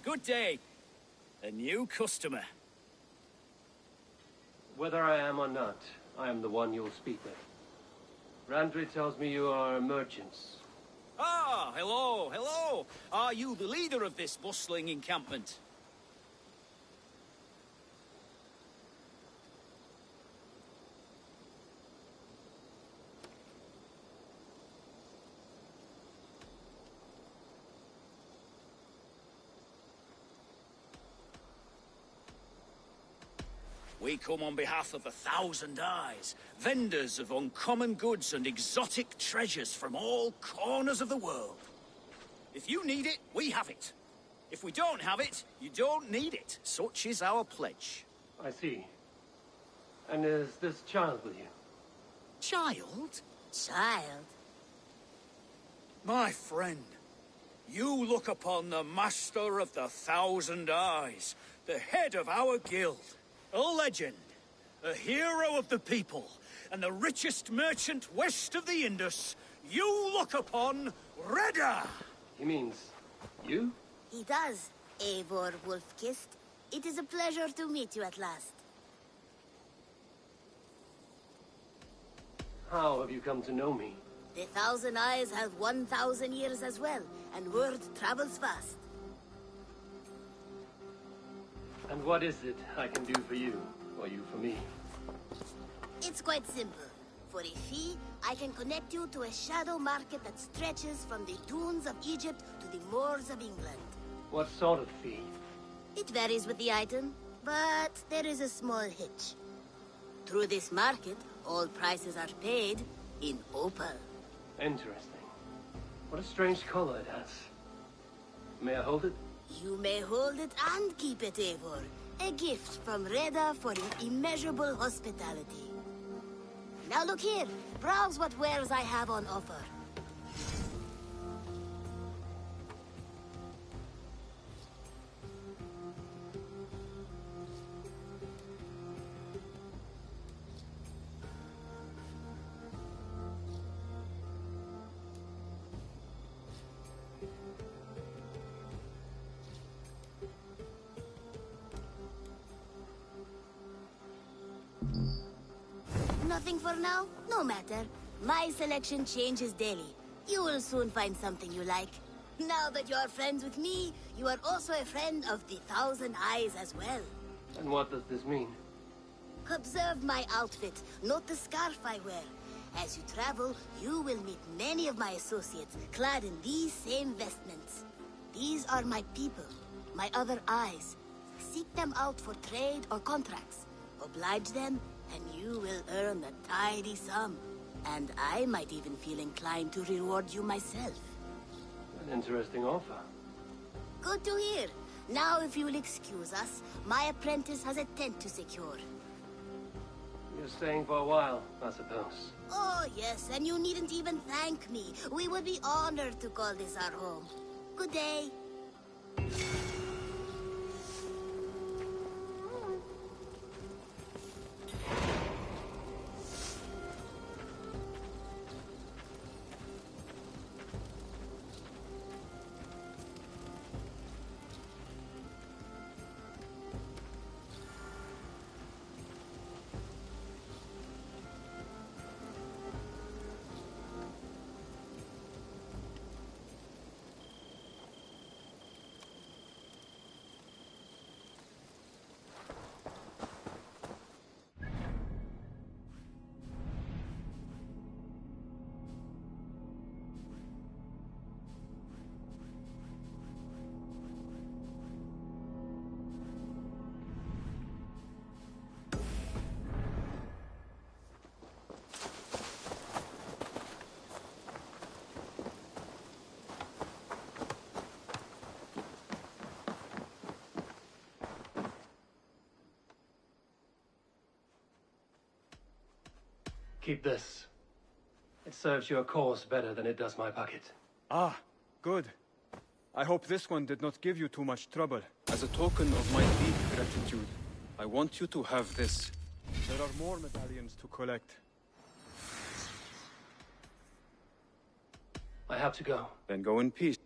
Good day. A new customer. Whether I am or not, I am the one you'll speak with. Randri tells me you are merchants. Ah, hello, hello. Are you the leader of this bustling encampment? We come on behalf of 1,000 Eyes, vendors of uncommon goods and exotic treasures from all corners of the world. If you need it, we have it. If we don't have it, you don't need it. Such is our pledge. I see. And is this child with you? Child? Child? My friend, you look upon the master of the 1,000 Eyes, the head of our guild. A legend, a hero of the people, and the richest merchant west of the Indus. You look upon Reda! He means you? He does, Eivor Wolf-Kissed. It is a pleasure to meet you at last. How have you come to know me? The 1,000 Eyes have 1,000 years as well, and word travels fast. And what is it I can do for you, or you for me? It's quite simple. For a fee, I can connect you to a shadow market that stretches from the dunes of Egypt to the moors of England. What sort of fee? It varies with the item, but there is a small hitch. Through this market, all prices are paid in opal. Interesting. What a strange color it has. May I hold it? You may hold it and keep it, Eivor. A gift from Reda for your immeasurable hospitality. Now look here. Browse what wares I have on offer. Nothing for now? No matter. My selection changes daily. You will soon find something you like. Now that you are friends with me, you are also a friend of the 1,000 Eyes as well. And what does this mean? Observe my outfit. Note the scarf I wear. As you travel, you will meet many of my associates, clad in these same vestments. These are my people, my other eyes. Seek them out for trade or contracts. Oblige them, and you will earn a tidy sum. And I might even feel inclined to reward you myself. An interesting offer. Good to hear. Now, if you will excuse us, my apprentice has a tent to secure. You're staying for a while, I suppose. Oh, yes, and you needn't even thank me. We would be honored to call this our home. Good day. Keep this. It serves your cause better than it does my pocket. Ah, good. I hope this one did not give you too much trouble. As a token of my deep gratitude, I want you to have this. There are more medallions to collect. I have to go. Then go in peace.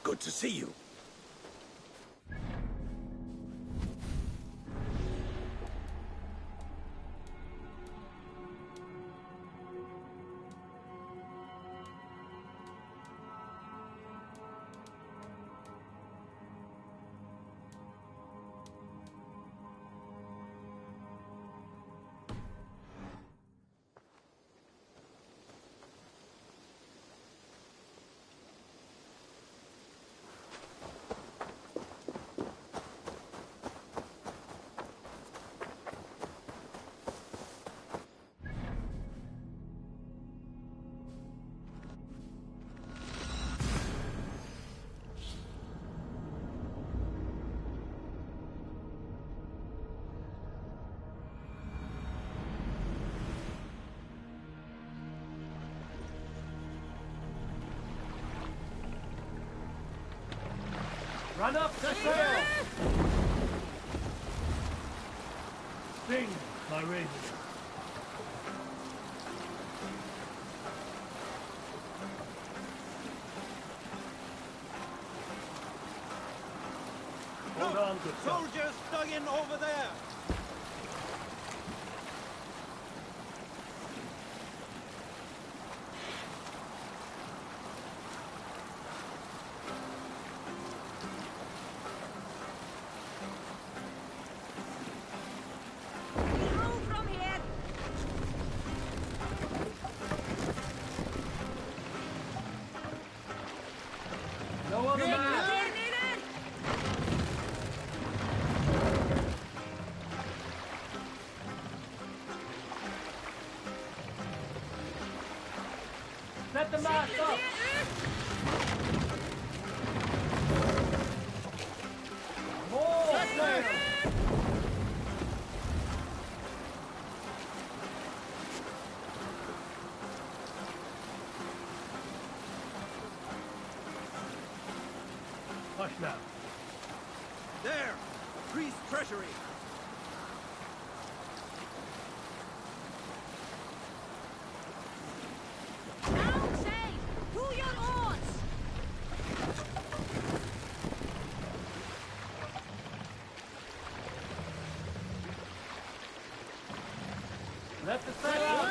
Good to see you. Run up to sail! Sing, my raven. Hold on, good sir. Soldiers dug in over there. No other man! Get the mask up! More! Hush now. There! Priest treasury! Now say, to your oars! Let the sail out!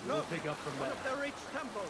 We'll pick up from One there. of the rich temples!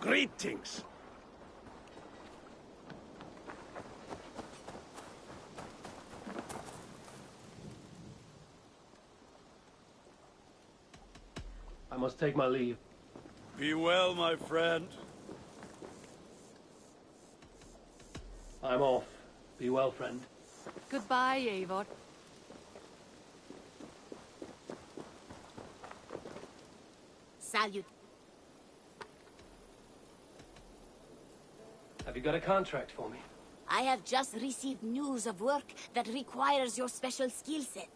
Greetings. I must take my leave. Be well, my friend. I'm off. Be well, friend. Goodbye, Eivor. Salute. Have you got a contract for me? I have just received news of work that requires your special skill set.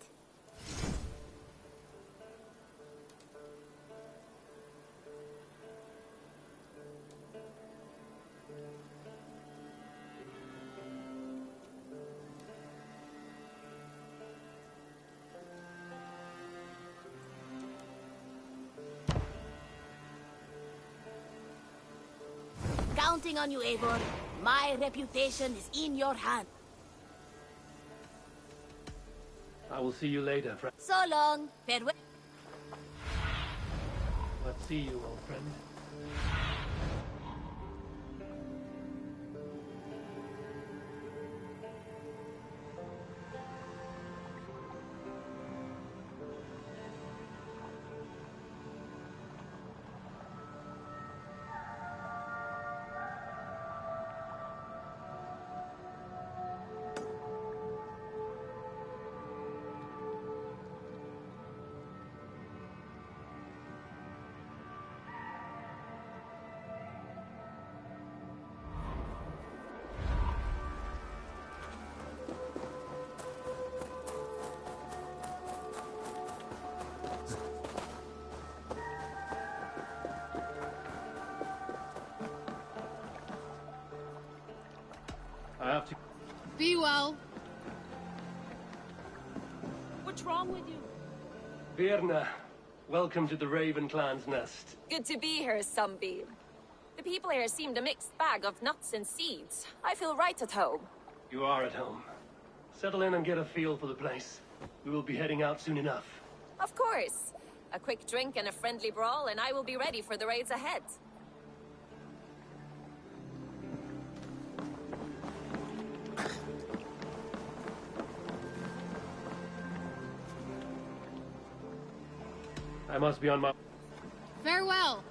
Counting on you, Eivor. My reputation is in your hand. I will see you later, friend. So long. Farewell. But see you, old friend. I have to... Be well. What's wrong with you? Birna, welcome to the Raven Clan's nest. Good to be here, Sunbeam. The people here seemed a mixed bag of nuts and seeds. I feel right at home. You are at home. Settle in and get a feel for the place. We will be heading out soon enough. Of course. A quick drink and a friendly brawl, and I will be ready for the raids ahead. I must be on my... Farewell.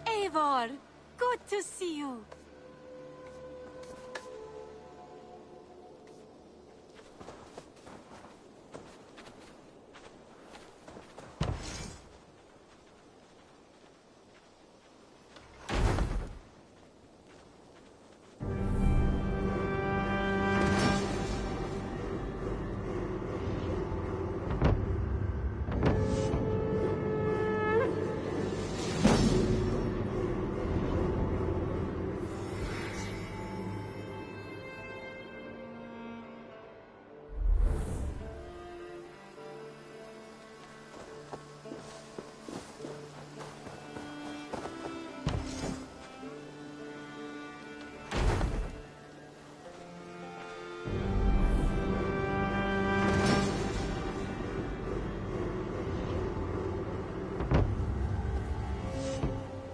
Eivor, good to see you.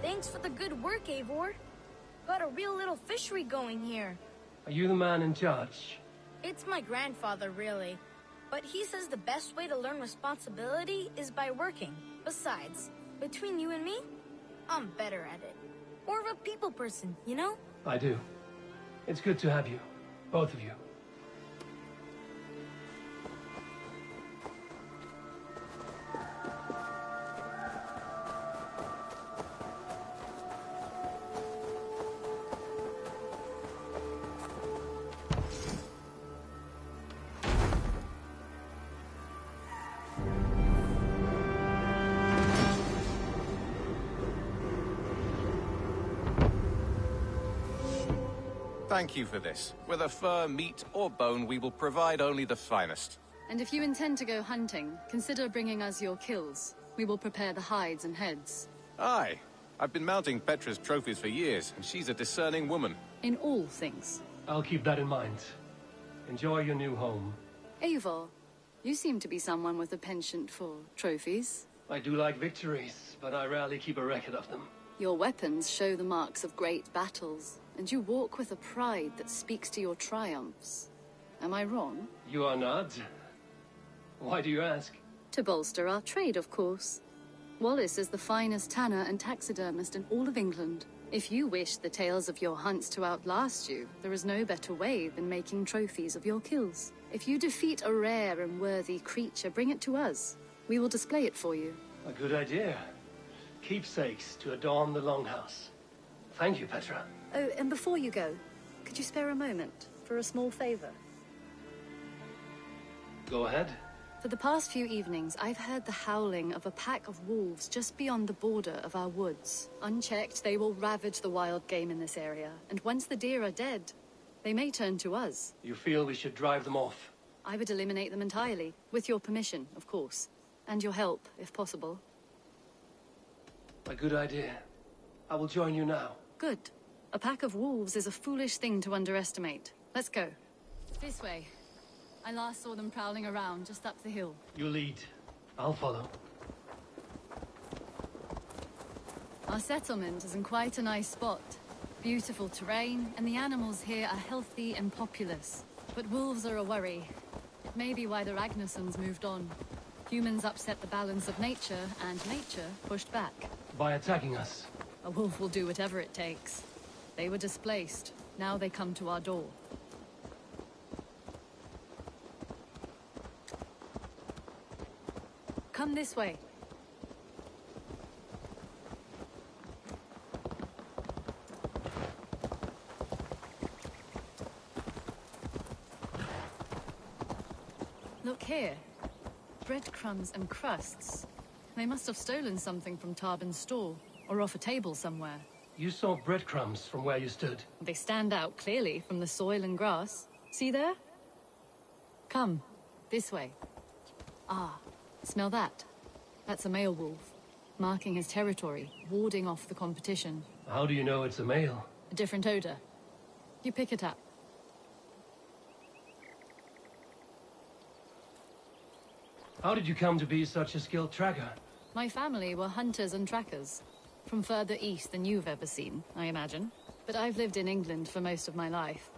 Thanks for the good work, Eivor. Got a real little fishery going here. Are you the man in charge? It's my grandfather, really. But he says the best way to learn responsibility is by working. Besides, between you and me, I'm better at it. More of a people person, you know? I do. It's good to have you. Both of you. Thank you for this. Whether fur, meat, or bone, we will provide only the finest. And if you intend to go hunting, consider bringing us your kills. We will prepare the hides and heads. Aye. I've been mounting Petra's trophies for years, and she's a discerning woman. In all things. I'll keep that in mind. Enjoy your new home. Eivor, you seem to be someone with a penchant for trophies. I do like victories, but I rarely keep a record of them. Your weapons show the marks of great battles, and you walk with a pride that speaks to your triumphs. Am I wrong? You are not. Why do you ask? To bolster our trade, of course. Wallace is the finest tanner and taxidermist in all of England. If you wish the tales of your hunts to outlast you, there is no better way than making trophies of your kills. If you defeat a rare and worthy creature, bring it to us. We will display it for you. A good idea. Keepsakes to adorn the longhouse. Thank you, Petra. Oh, and before you go, could you spare a moment for a small favor? Go ahead. For the past few evenings, I've heard the howling of a pack of wolves just beyond the border of our woods. Unchecked, they will ravage the wild game in this area, and once the deer are dead, they may turn to us. You feel we should drive them off? I would eliminate them entirely, with your permission, of course, and your help, if possible. A good idea. I will join you now. Good. A pack of wolves is a foolish thing to underestimate. Let's go. This way. I last saw them prowling around just up the hill. You lead. I'll follow. Our settlement is in quite a nice spot. Beautiful terrain, and the animals here are healthy and populous. But wolves are a worry. It may be why the Ragnarsons moved on. Humans upset the balance of nature, and nature pushed back. By attacking us? A wolf will do whatever it takes. They were displaced. Now they come to our door. Come this way. Look here. Breadcrumbs and crusts. They must have stolen something from Tarbin's store, or off a table somewhere. You saw breadcrumbs from where you stood. They stand out clearly from the soil and grass. See there? Come, this way. Ah, smell that? That's a male wolf, marking his territory, warding off the competition. How do you know it's a male? A different odor. You pick it up. How did you come to be such a skilled tracker? My family were hunters and trackers. From further east than you've ever seen, I imagine. But I've lived in England for most of my life.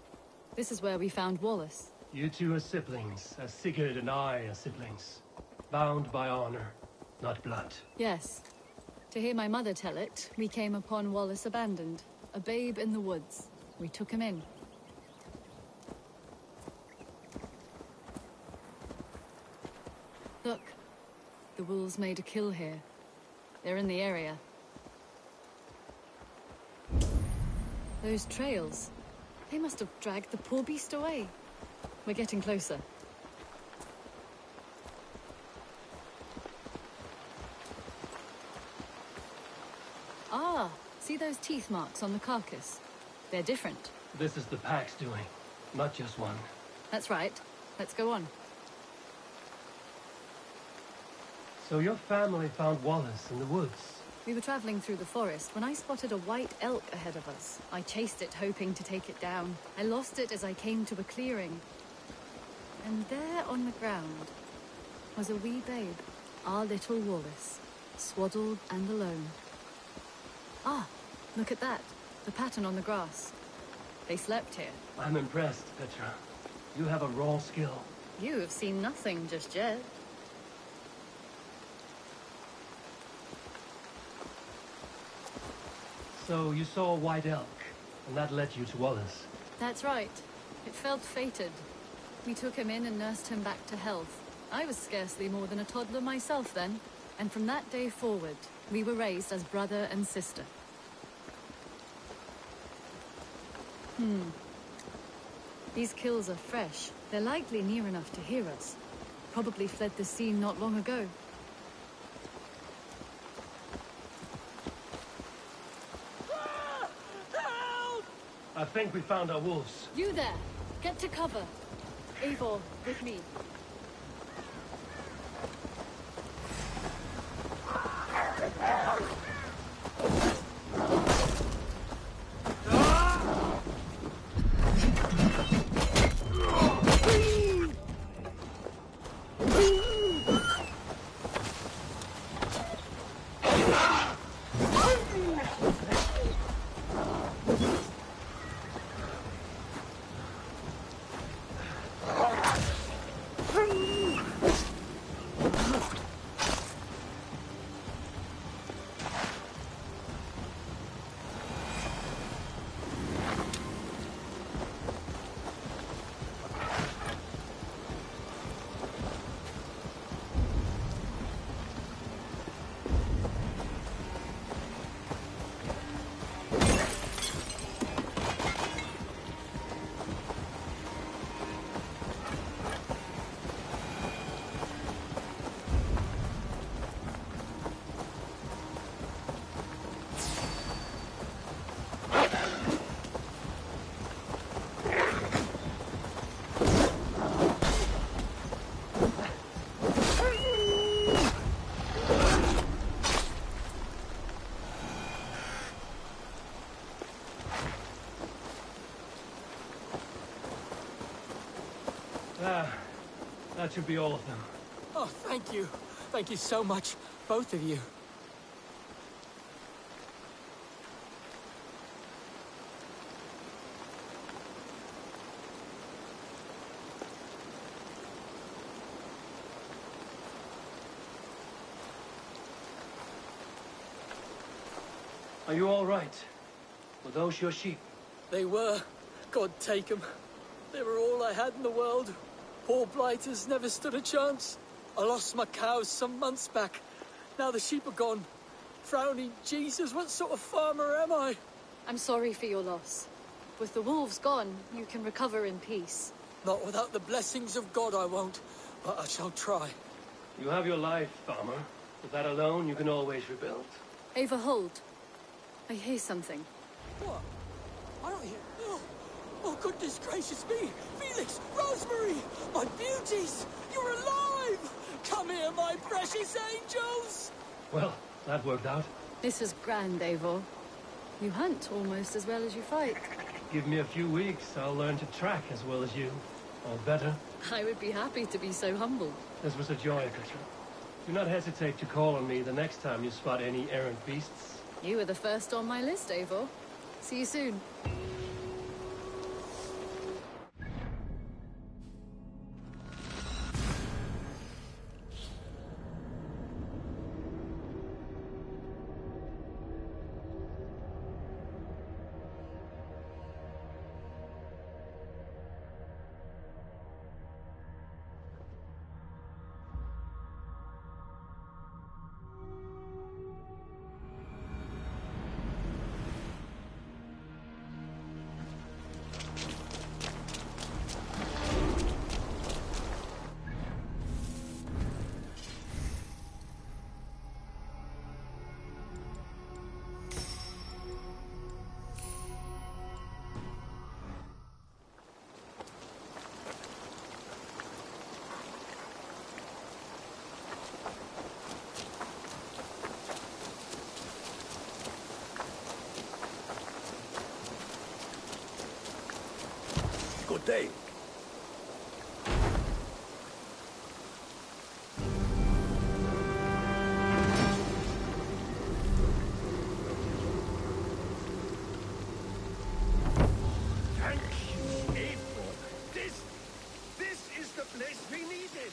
This is where we found Wallace. You two are siblings, as Sigurd and I are siblings. Bound by honor, not blood. Yes. To hear my mother tell it, we came upon Wallace abandoned. A babe in the woods. We took him in. Look. The wolves made a kill here. They're in the area. Those trails. They must have dragged the poor beast away. We're getting closer. Ah, see those teeth marks on the carcass? They're different. This is the pack's doing, not just one. That's right. Let's go on. So your family found Wallace in the woods? We were traveling through the forest when I spotted a white elk ahead of us. I chased it, hoping to take it down. I lost it as I came to a clearing. And there on the ground was a wee babe, our little Wallace, swaddled and alone. Ah, look at that. The pattern on the grass. They slept here. I'm impressed, Petra. You have a raw skill. You have seen nothing just yet. So you saw a white elk, and that led you to Wallace? That's right. It felt fated. We took him in and nursed him back to health. I was scarcely more than a toddler myself then, and from that day forward, we were raised as brother and sister. These kills are fresh. They're likely near enough to hear us. Probably fled the scene not long ago. I think we found our wolves. You there! Get to cover! Eivor, with me. That should be all of them. Oh, thank you. Thank you so much, both of you. Are you all right? Were those your sheep? They were. God take them. They were all I had in the world. Poor blighters never stood a chance. I lost my cows some months back. Now the sheep are gone. Frowny Jesus, what sort of farmer am I? I'm sorry for your loss. With the wolves gone, you can recover in peace. Not without the blessings of God I won't, but I shall try. You have your life, farmer. With that alone, you can always rebuild. Ava, hold. I hear something. What? I don't hear... Oh, goodness gracious me! Felix! Rosemary! My beauties! You're alive! Come here, my precious angels! Well, that worked out. This is grand, Eivor. You hunt almost as well as you fight. Give me a few weeks, I'll learn to track as well as you. Or better. I would be happy to be so humble. This was a joy, Katrin. Do not hesitate to call on me the next time you spot any errant beasts. You were the first on my list, Eivor. See you soon. Good day. Thank you, April. This is the place we needed.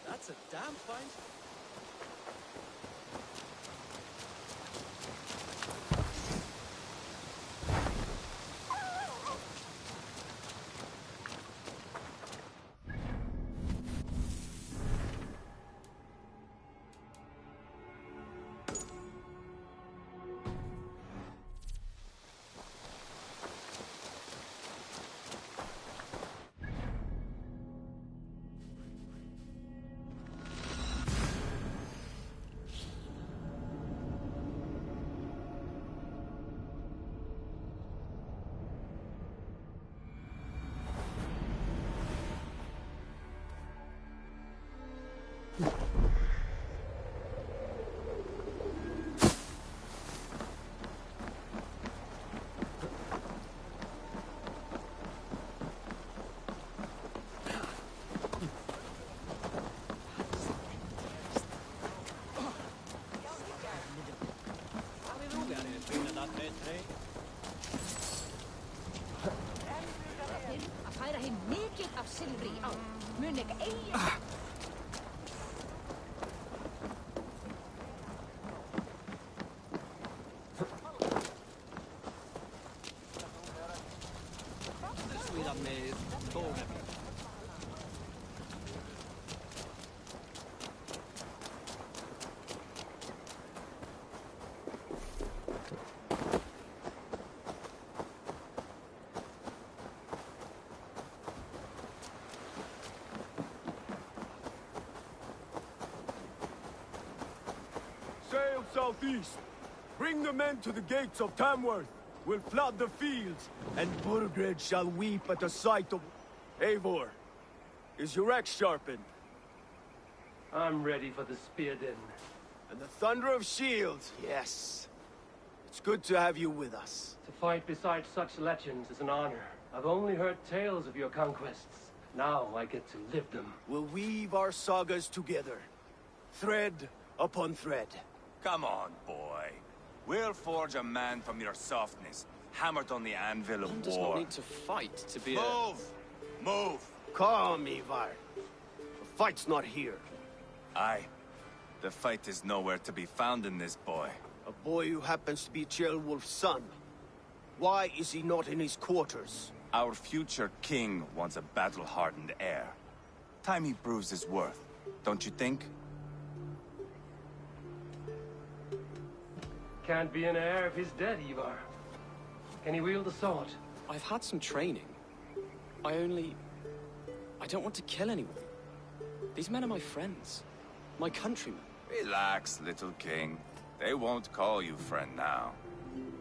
That's a damn fine... Að færa heim mikið af silfri í ár. Mun ekki eigi... southeast. Bring the men to the gates of Tamworth. We'll flood the fields, and Burgred shall weep at the sight of... Eivor, is your axe sharpened? I'm ready for the spear din. And the thunder of shields, yes. It's good to have you with us. To fight beside such legends is an honor. I've only heard tales of your conquests. Now I get to live them. We'll weave our sagas together. Thread upon thread. Come on, boy. We'll forge a man from your softness, hammered on the anvil of One does war. not need to fight to be Move! Move! Calm, Ivar. The fight's not here. Aye. The fight is nowhere to be found in this boy. A boy who happens to be Ceolwulf's son. Why is he not in his quarters? Our future king wants a battle-hardened heir. Time he proves his worth, don't you think? Can't be an heir if he's dead, Ivar. Can he wield a sword? I've had some training. I don't want to kill anyone. These men are my friends. My countrymen. Relax, little king. They won't call you friend now.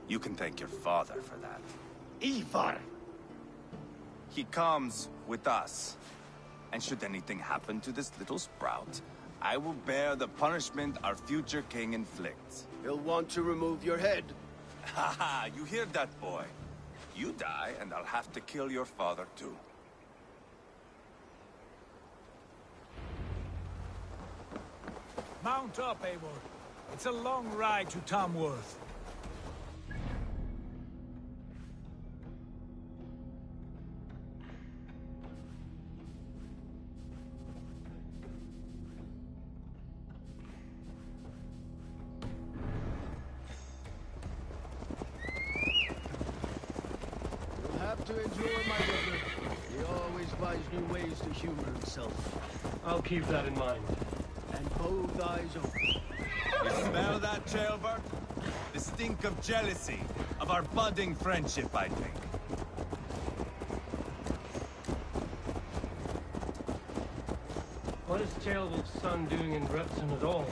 You can thank your father for that. Ivar! He comes with us. And should anything happen to this little sprout, I will bear the punishment our future king inflicts. He'll want to remove your head. Haha, you hear that, boy? You die, and I'll have to kill your father, too. Mount up, Eivor. It's a long ride to Tamworth. You'll have to endure my brother. He always finds new ways to humor himself. I'll keep that in mind. And both eyes open. You smell that, Ceolbert? The stink of jealousy, of our budding friendship, I think. What is Ceolwulf's son doing in Repton at all?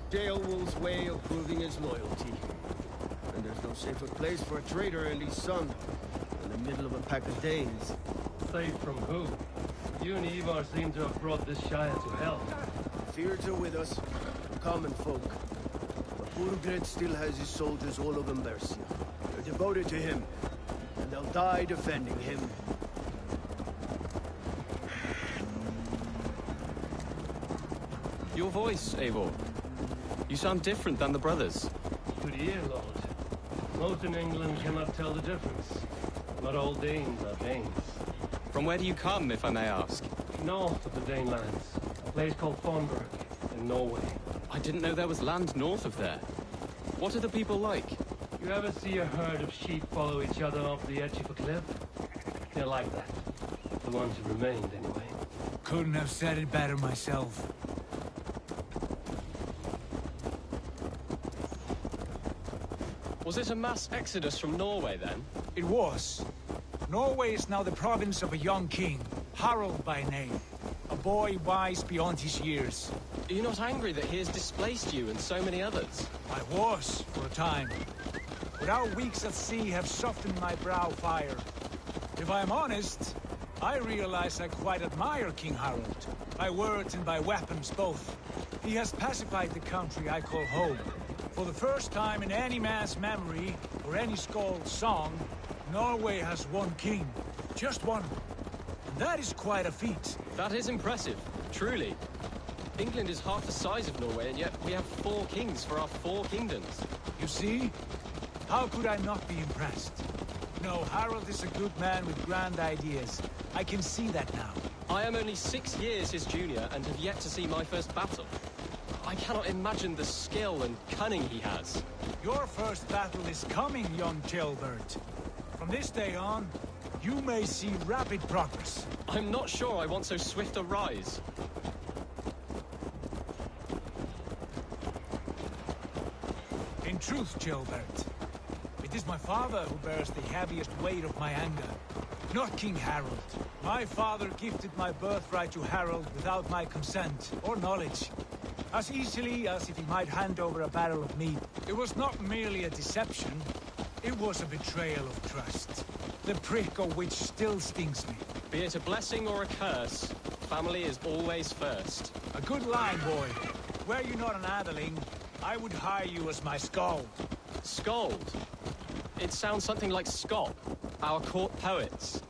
Ceolwulf's way of proving his loyalty. And there's no safer place for a traitor and his son in the middle of a pack of Danes. Safe from who? You and Ivar seem to have brought this Shire to hell. Fears are with us, common folk. But Burgred still has his soldiers all over Mercia. They're devoted to him, and they'll die defending him. Your voice, Eivor. You sound different than the brothers. Good ear, Lord. Most in England cannot tell the difference. Not all Danes are Danes. From where do you come, if I may ask? North of the Danelands. A place called Thornburg, in Norway. I didn't know there was land north of there. What are the people like? You ever see a herd of sheep follow each other off the edge of a cliff? They're like that. The ones who remained, anyway. Couldn't have said it better myself. Was it a mass exodus from Norway, then? It was. Norway is now the province of a young king, Harald by name. A boy wise beyond his years. Are you not angry that he has displaced you and so many others? I was, for a time. But our weeks at sea have softened my brow fire. If I am honest, I realize I quite admire King Harald. By words and by weapons both. He has pacified the country I call home. For the first time in any man's memory, or any skald's song, Norway has one king. Just one. And that is quite a feat. That is impressive, truly. England is half the size of Norway, and yet we have 4 kings for our 4 kingdoms. You see? How could I not be impressed? No, Harald is a good man with grand ideas. I can see that now. I am only 6 years his junior, and have yet to see my first battle. I cannot imagine the skill and cunning he has. Your first battle is coming, young Ceolbert. From this day on, you may see rapid progress. I'm not sure I want so swift a rise. In truth, Ceolbert, it is my father who bears the heaviest weight of my anger, not King Harald. My father gifted my birthright to Harald without my consent or knowledge. As easily as if he might hand over a barrel of meat. It was not merely a deception. It was a betrayal of trust. The prick of which still stings me. Be it a blessing or a curse, family is always first. A good line, boy. Were you not an atheling, I would hire you as my skald. Skald? It sounds something like Scott, our court poets.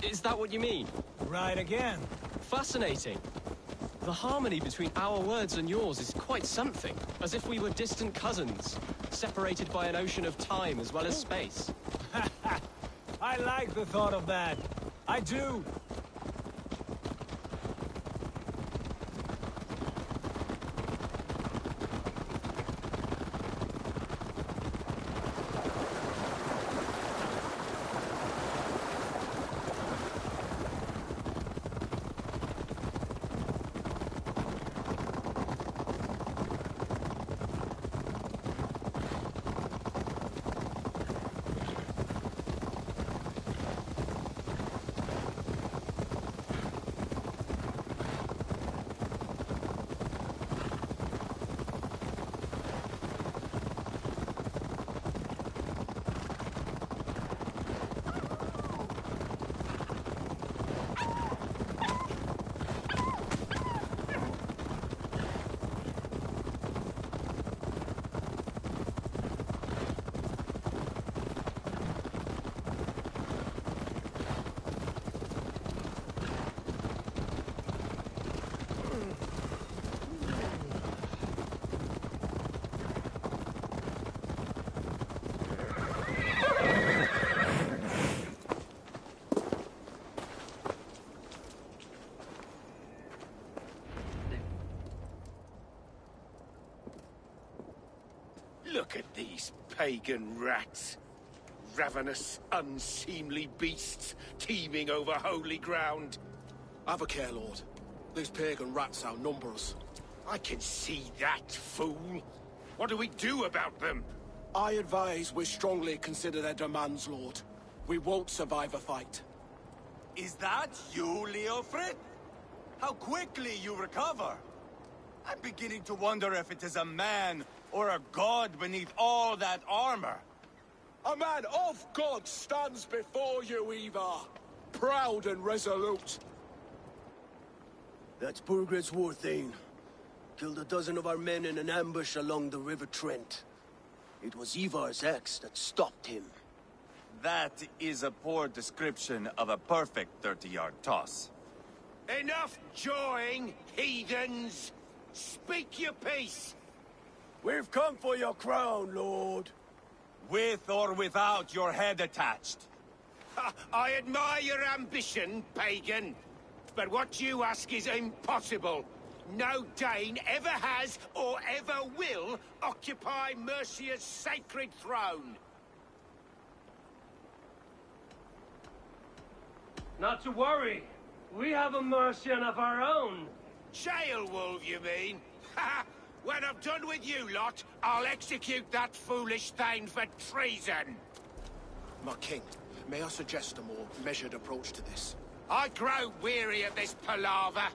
Is that what you mean? Right again. Fascinating. The harmony between our words and yours is quite something. As if we were distant cousins, separated by an ocean of time as well as space. I like the thought of that. I do. Look at these pagan rats. Ravenous, unseemly beasts teeming over holy ground. Have a care, Lord. These pagan rats outnumber us. I can see that, fool. What do we do about them? I advise we strongly consider their demands, Lord. We won't survive a fight. Is that you, Leofrid? How quickly you recover! I'm beginning to wonder if it is a man or a god beneath all that armor. A man of God stands before you, Ivar. Proud and resolute. That's Burgred's war thane. Killed a dozen of our men in an ambush along the River Trent. It was Ivar's axe that stopped him. That is a poor description of a perfect 30-yard toss. Enough jawing, heathens! Speak your piece! We've come for your crown, Lord. With or without your head attached. I admire your ambition, pagan. But what you ask is impossible. No Dane ever has or ever will occupy Mercia's sacred throne. Not to worry. We have a Mercian of our own. Jail wolf, you mean? Ha! When I'm done with you lot, I'll execute that foolish thing for treason. My king, may I suggest a more measured approach to this? I grow weary of this palaver.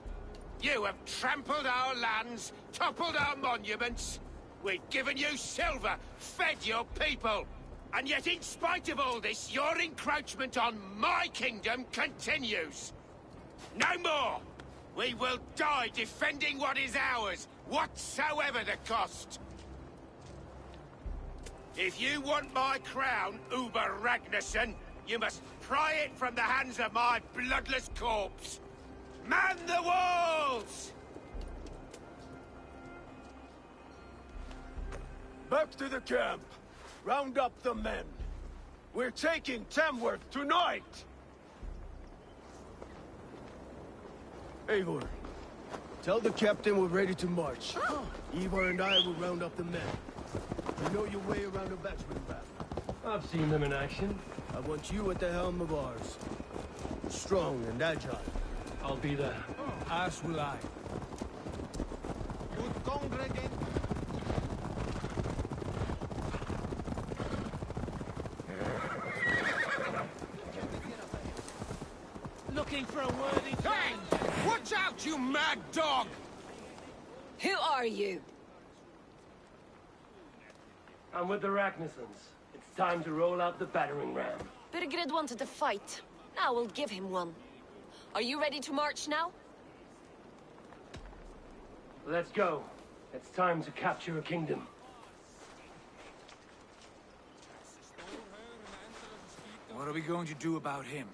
You have trampled our lands, toppled our monuments. We've given you silver, fed your people. And yet in spite of all this, your encroachment on my kingdom continues. No more! We will die defending what is ours, whatsoever the cost. If you want my crown, Uber Ragnarsson, you must pry it from the hands of my bloodless corpse. Man the walls! Back to the camp. Round up the men. We're taking Tamworth tonight! Eivor, tell the captain we're ready to march. Eivor and I will round up the men. You know your way around a batsman battle. I've seen them in action. I want you at the helm of ours. Strong and agile. I'll be there. As will I. Good congregant. Looking for a worthy Hey! Watch out, you mad dog! Who are you? I'm with the Ragnarsons. It's time to roll out the battering ram. Birgrid wanted to fight. Now we'll give him one. Are you ready to march now? Let's go. It's time to capture a kingdom. What are we going to do about him?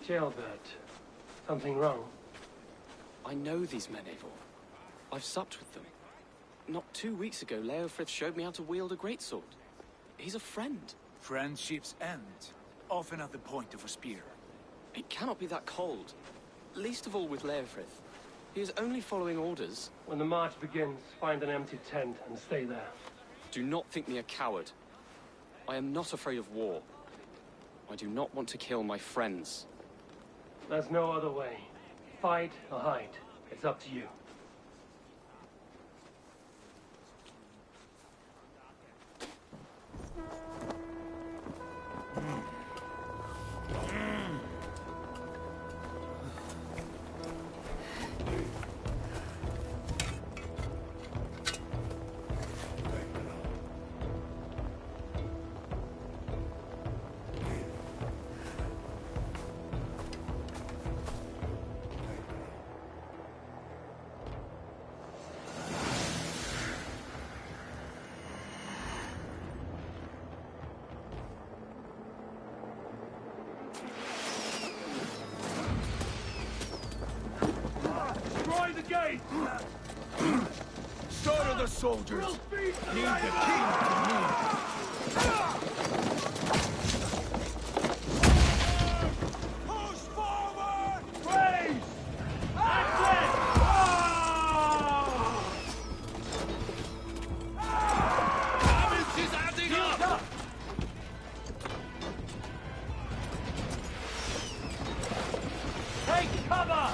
Jailbird. Something wrong? I know these men, Eivor. I've supped with them. Not 2 weeks ago, Leofrith showed me how to wield a greatsword. He's a friend. Friendships end, often at the point of a spear. It cannot be that cold. Least of all with Leofrith. He is only following orders. When the march begins, find an empty tent and stay there. Do not think me a coward. I am not afraid of war. I do not want to kill my friends. There's no other way. Fight or hide. It's up to you. So do the soldiers. Leave the king to me. Push forward! Raise! Action! Damage is adding up! Take cover!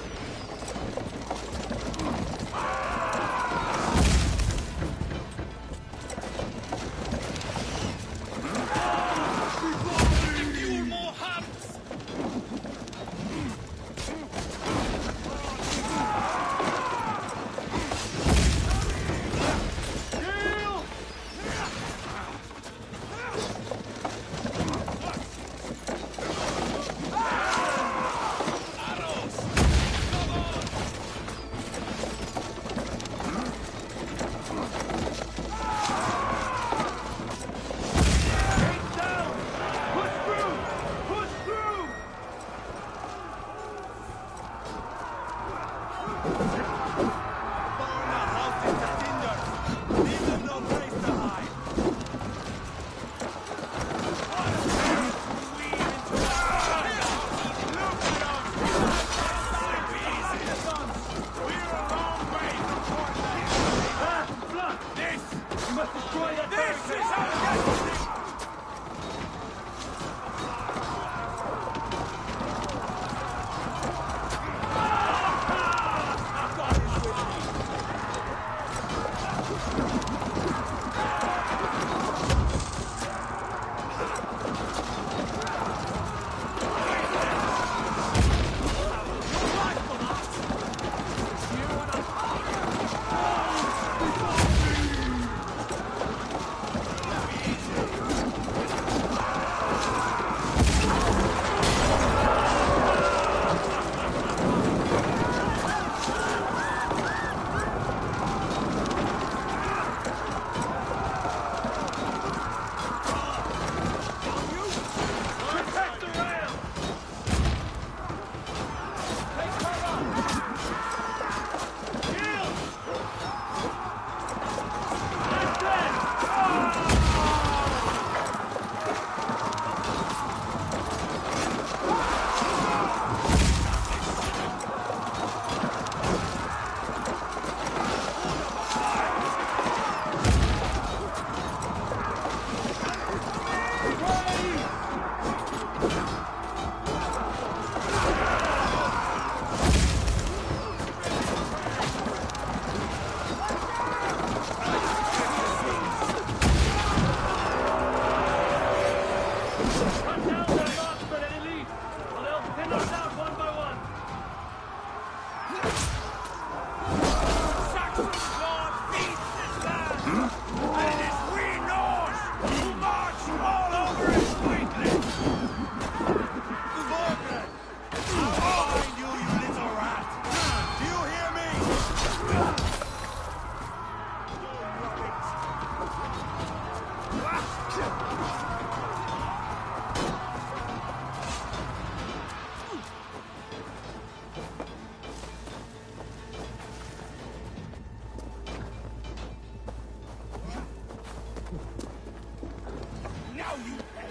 Now you pay.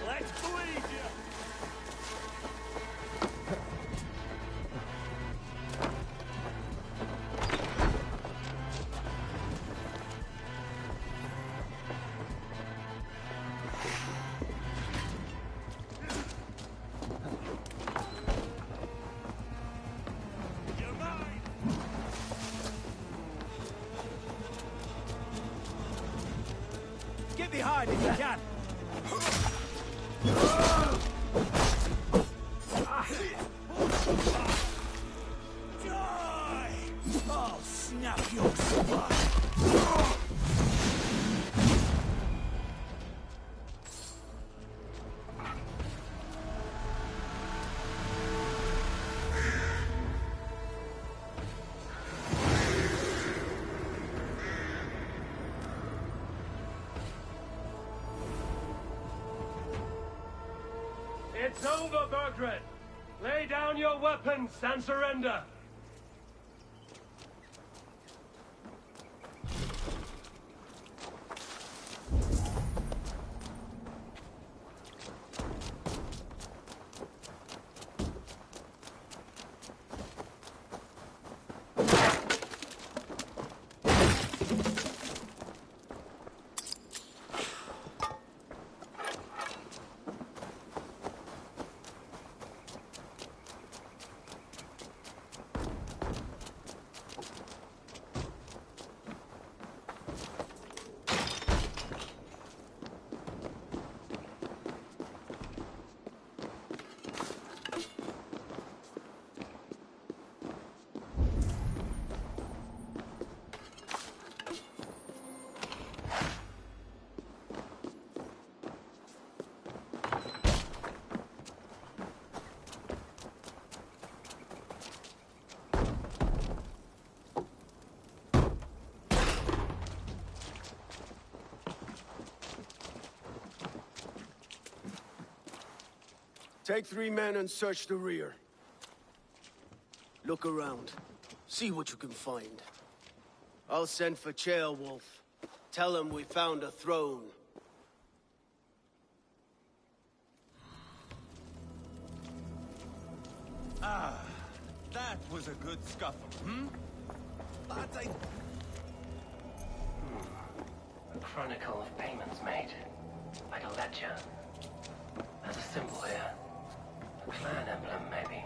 Let's bleed you. Get behind if you can. Die! I'll snap your spine. It's over, Bergred! Lay down your weapons and surrender! Take 3 men and search the rear. Look around. See what you can find. I'll send for Chaelwolf. Tell him we found a throne. Ah, that was a good scuffle, hmm? But I... A chronicle of payments made. Like a ledger. There's a symbol here. A clan emblem, maybe.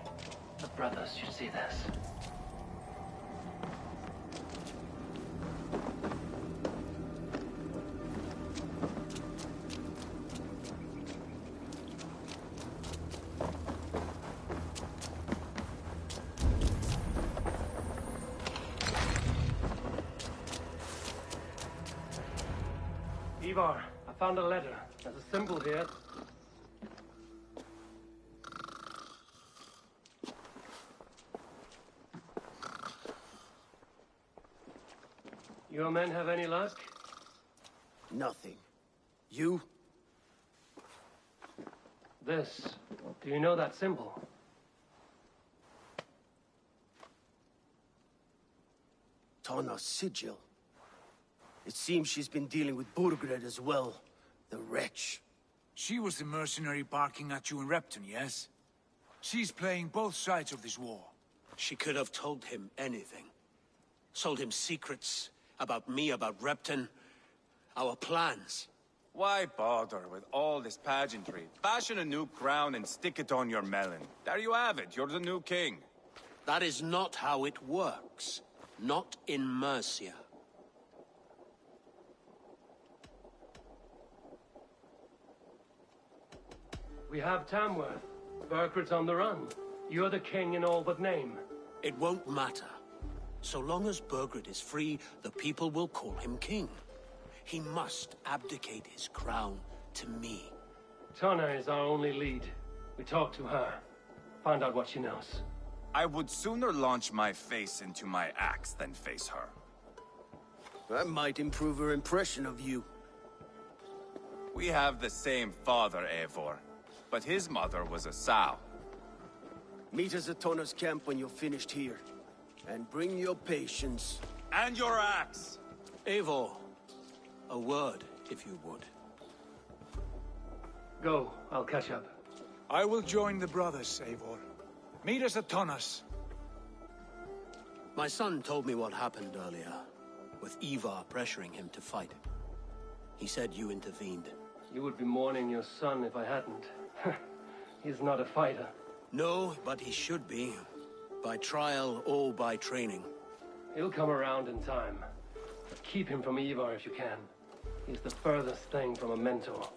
The brothers should see this. Ivar, I found a letter. There's a symbol here. Your men have any luck? Nothing. You? This. Do you know that symbol? Tana's sigil. It seems she's been dealing with Burgred as well. The wretch. She was the mercenary barking at you in Repton, yes? She's playing both sides of this war. She could have told him anything. Sold him secrets about me, about Repton, our plans. Why bother with all this pageantry? Fashion a new crown and stick it on your melon. There you have it, you're the new king. That is not how it works. Not in Mercia. We have Tamworth. Berkred's on the run. You're the king in all but name. It won't matter. So long as Bergred is free, the people will call him king. He must abdicate his crown to me. Tana is our only lead. We talk to her. Find out what she knows. I would sooner launch my face into my axe than face her. That might improve her impression of you. We have the same father, Eivor, but his mother was a sow. Meet us at Tona's camp when you're finished here. And bring your patience. And your axe! Eivor, a word, if you would. Go, I'll catch up. I will join the brothers, Eivor. Meet us at Tona's. My son told me what happened earlier, with Ivar pressuring him to fight. He said you intervened. You would be mourning your son if I hadn't. He's not a fighter. No, but he should be. By trial or by training. He'll come around in time. But keep him from Ivar if you can. He's the furthest thing from a mentor.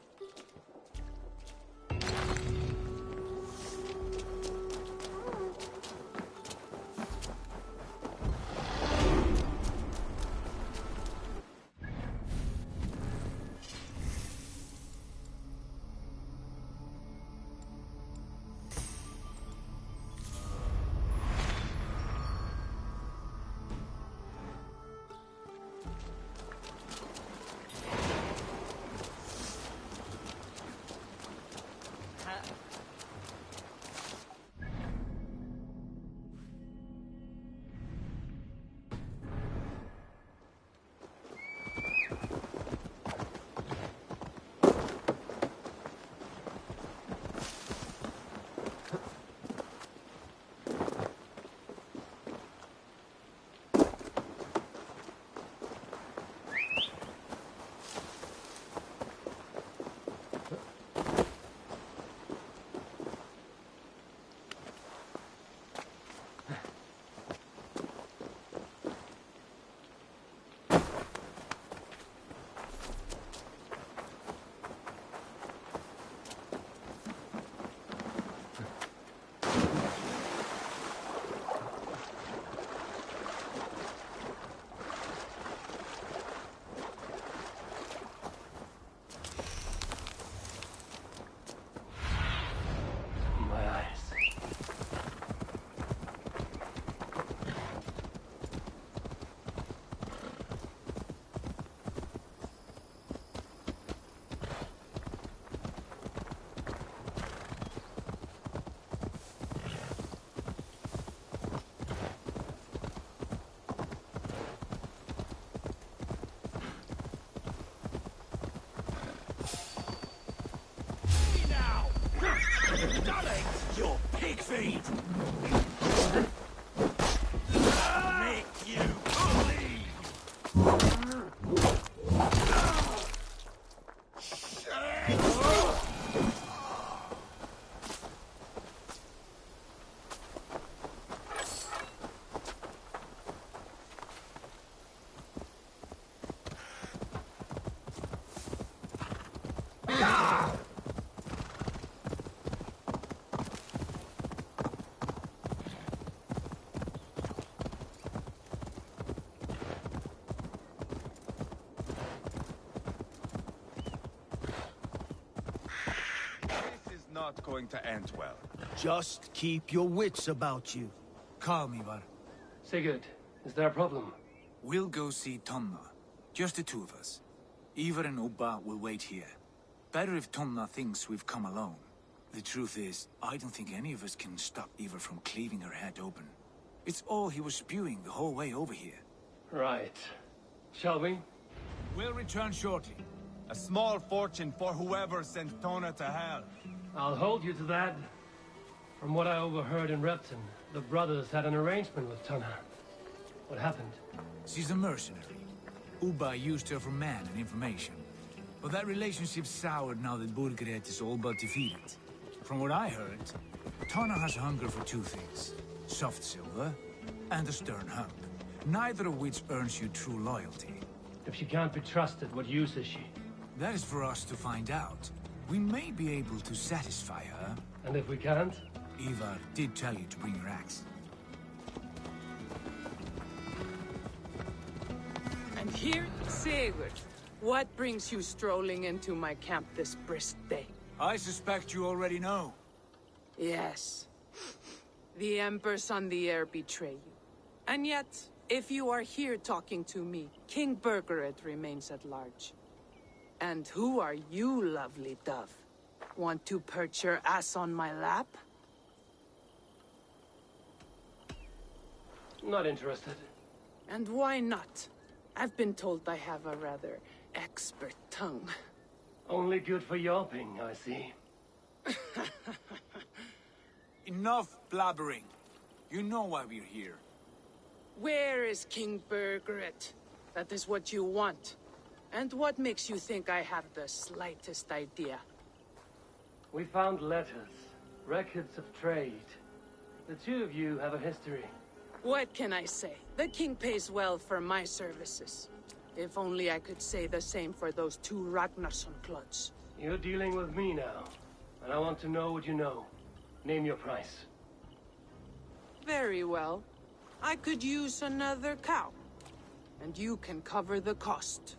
Darling, your pig feed! Make you bleed! Not going to end well. Just keep your wits about you. Calm, Ivar. Sigurd, is there a problem? We'll go see Tonna. Just the two of us. Ivar and Ubba will wait here. Better if Tonna thinks we've come alone. The truth is, I don't think any of us can stop Ivar from cleaving her head open. It's all he was spewing the whole way over here. Right. Shall we? We'll return shortly. A small fortune for whoever sent Tona to hell. I'll hold you to that. From what I overheard in Repton, the brothers had an arrangement with Tonna. What happened? She's a mercenary. Ubba used her for man and information. But that relationship soured now that Burgred is all but defeated. From what I heard, Tonna has hunger for two things. Soft silver and a stern hump. Neither of which earns you true loyalty. If she can't be trusted, what use is she? That is for us to find out. We may be able to satisfy her. And if we can't? Ivar did tell you to bring your axe. And here, Sigurd, what brings you strolling into my camp this brisk day? I suspect you already know. Yes. The Emperor's on the air betray you. And yet, if you are here talking to me, King Burgred remains at large. And who are you, lovely dove? Want to perch your ass on my lap? Not interested. And why not? I've been told I have a rather expert tongue. Only good for yelping, I see. Enough blabbering. You know why we're here. Where is King Bergeret? That is what you want. And what makes you think I have the slightest idea? We found letters, records of trade. The two of you have a history. What can I say? The king pays well for my services. If only I could say the same for those two Ragnarsson clods. You're dealing with me now, and I want to know what you know. Name your price. Very well. I could use another cow. And you can cover the cost.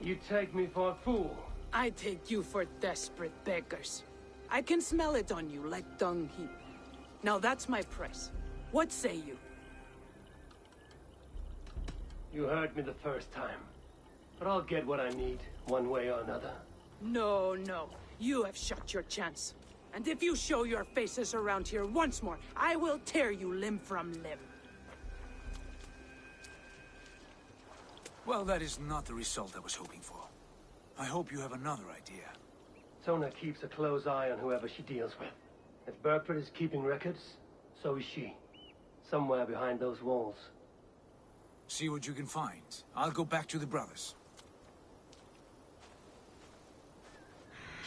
You take me for a fool. I take you for desperate beggars. I can smell it on you like dung heap. Now that's my price. What say you? You heard me the first time. But I'll get what I need, one way or another. No, no. You have shot your chance. And if you show your faces around here once more, I will tear you limb from limb. Well, that is not the result I was hoping for. I hope you have another idea. Sona keeps a close eye on whoever she deals with. If Bergford is keeping records, so is she. Somewhere behind those walls. See what you can find. I'll go back to the brothers.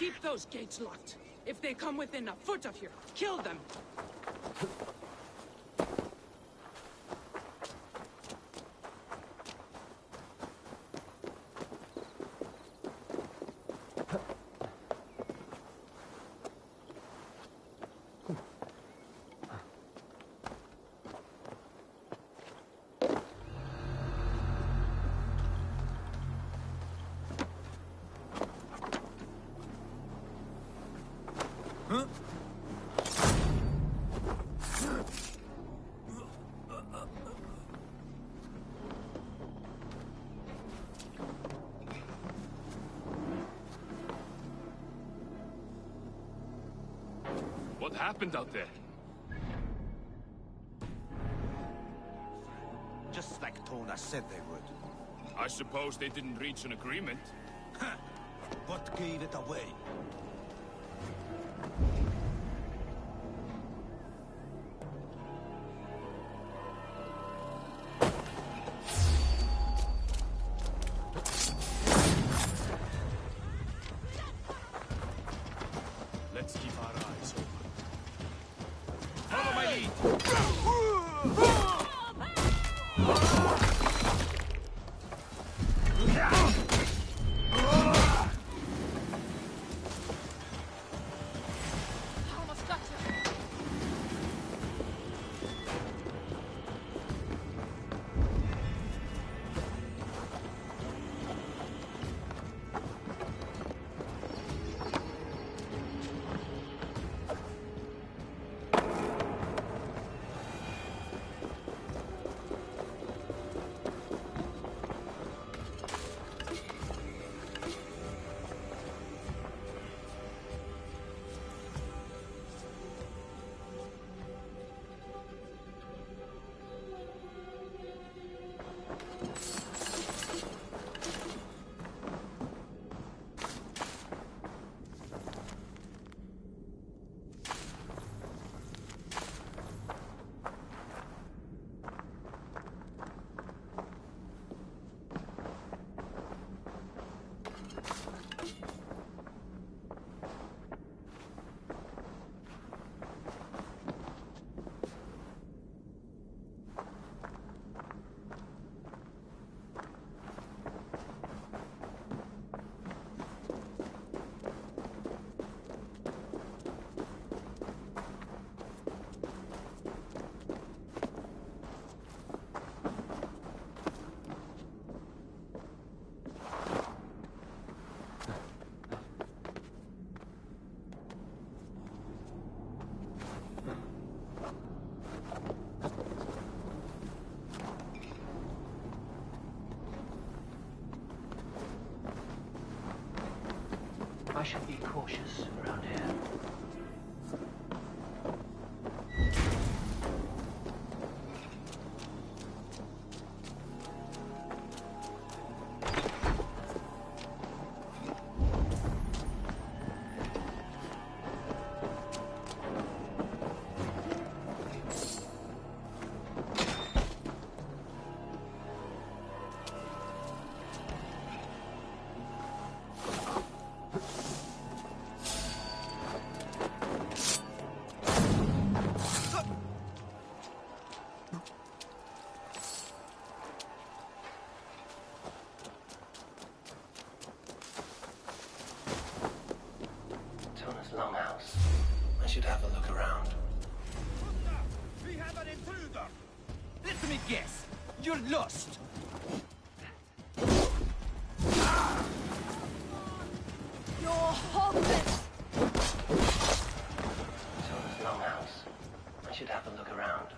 Keep those gates locked. If they come within a foot of here, kill them. What happened out there? Just like Tona said they would. I suppose they didn't reach an agreement. What gave it away? Let's keep our eyes open. Follow my lead! Almost got you. cautious around here. Longhouse. I should have a look around. We have an intruder! Let me guess. You're lost. You're hopeless! Sona's Longhouse. I should have a look around.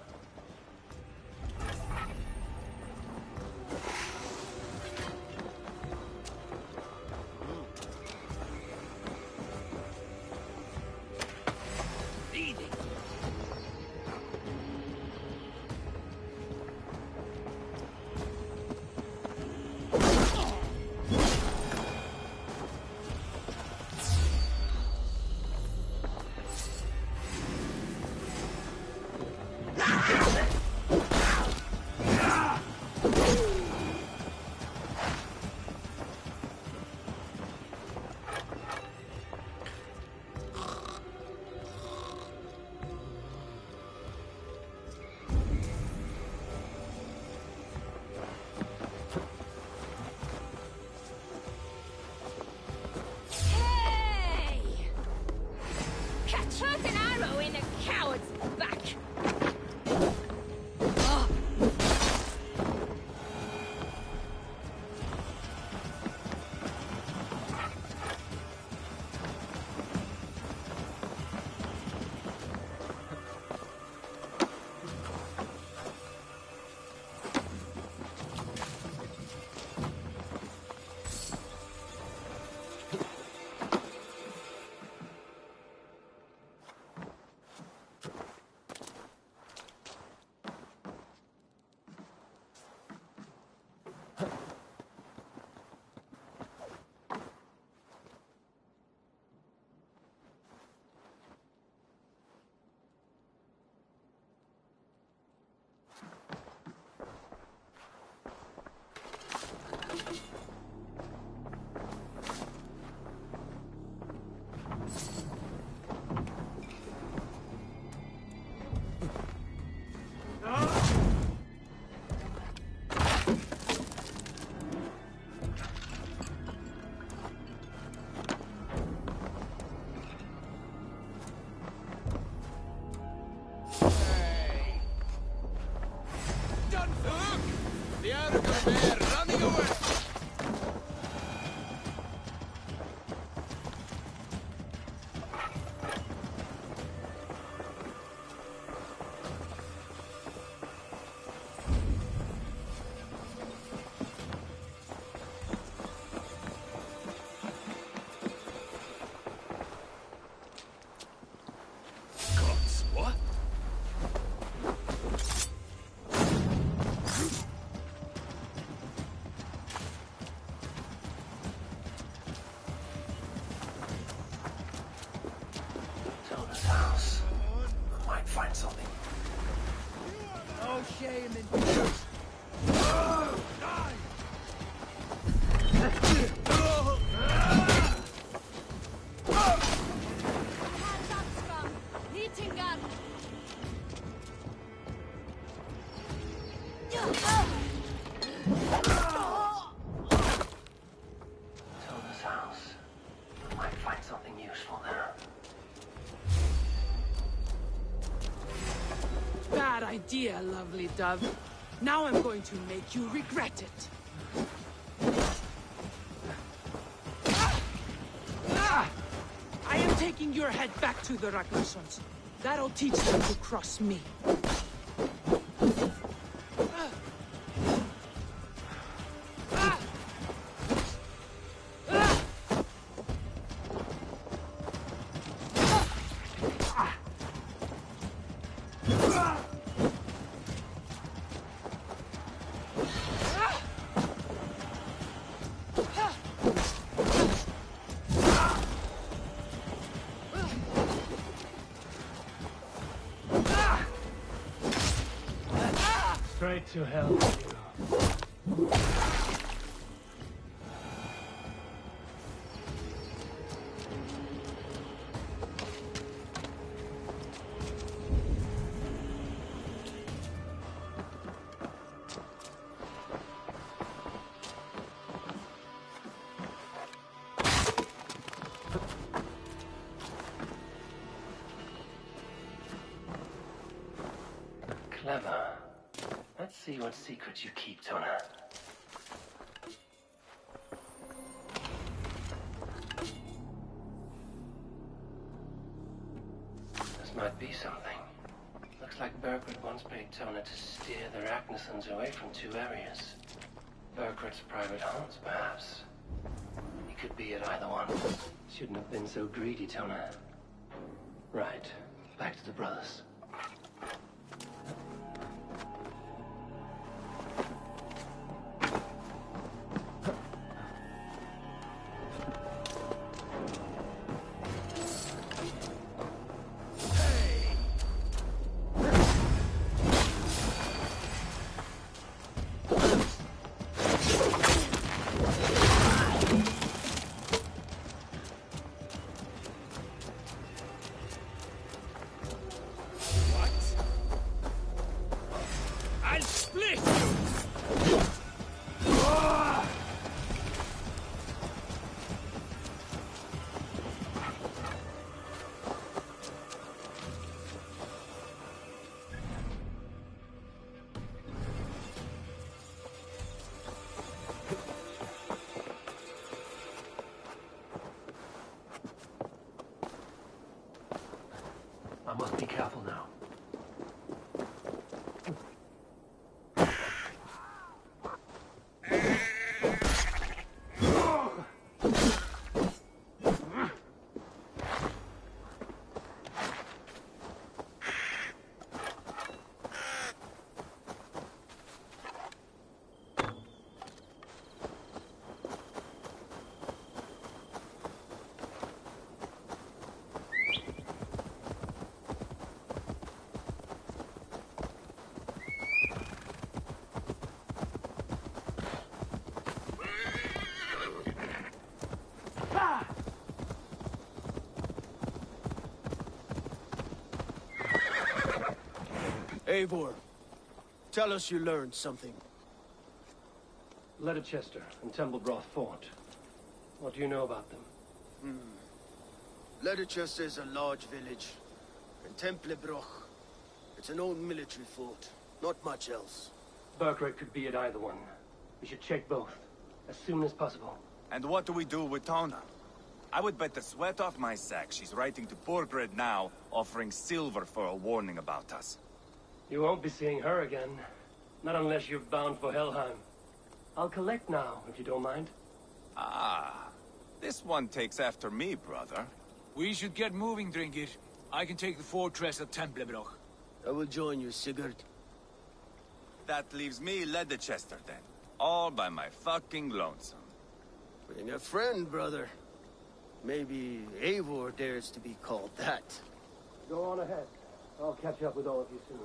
Idea, lovely dove. Now I'm going to make you regret it. I am taking your head back to the Ragnarsons. That'll teach them to cross me. Straight to hell with you. Clever. Let's see what secrets you keep, Tona. This might be something. Looks like Berkrit once paid Tona to steer the Ragnarsons away from 2 areas. Berkrit's private haunts, perhaps. He could be at either one. Shouldn't have been so greedy, Tona. Right. Back to the brothers. I must be careful now. Eivor, tell us you learned something. Leicester and Templebroth fought. What do you know about them? Leicester is a large village, and Templebroch, it's an old military fort. Not much else. Berkrit could be at either one. We should check both, as soon as possible. And what do we do with Tona? I would bet the sweat off my sack she's writing to Borgred now, offering silver for a warning about us. You won't be seeing her again. Not unless you're bound for Helheim. I'll collect now, if you don't mind. Ah, this one takes after me, brother. We should get moving, Drinkir. I can take the fortress of Templebroch. I will join you, Sigurd. That leaves me Leicester then. All by my fucking lonesome. Bring a friend, brother. Maybe Eivor dares to be called that. Go on ahead. I'll catch up with all of you soon.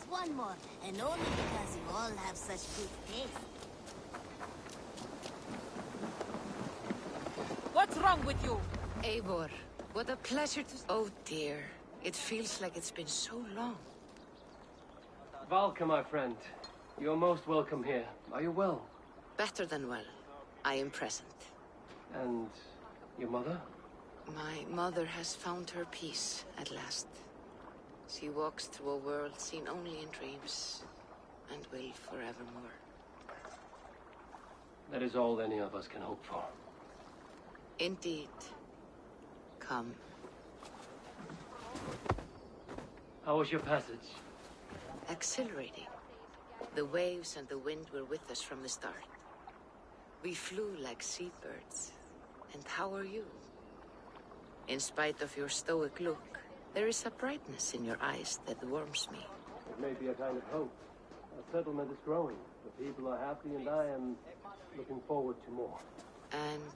One more, and only because you all have such good taste. What's wrong with you? Eivor, what a pleasure to... Oh dear, it feels like it's been so long. Valka, my friend. You're most welcome here. Are you well? Better than well. I am present. And your mother? My mother has found her peace at last. She walks through a world seen only in dreams, and will forevermore. That is all any of us can hope for. Indeed. Come. How was your passage? Exhilarating. The waves and the wind were with us from the start. We flew like seabirds. And how are you? In spite of your stoic look, there is a brightness in your eyes that warms me. It may be a kind of hope. Our settlement is growing. The people are happy and I am looking forward to more. And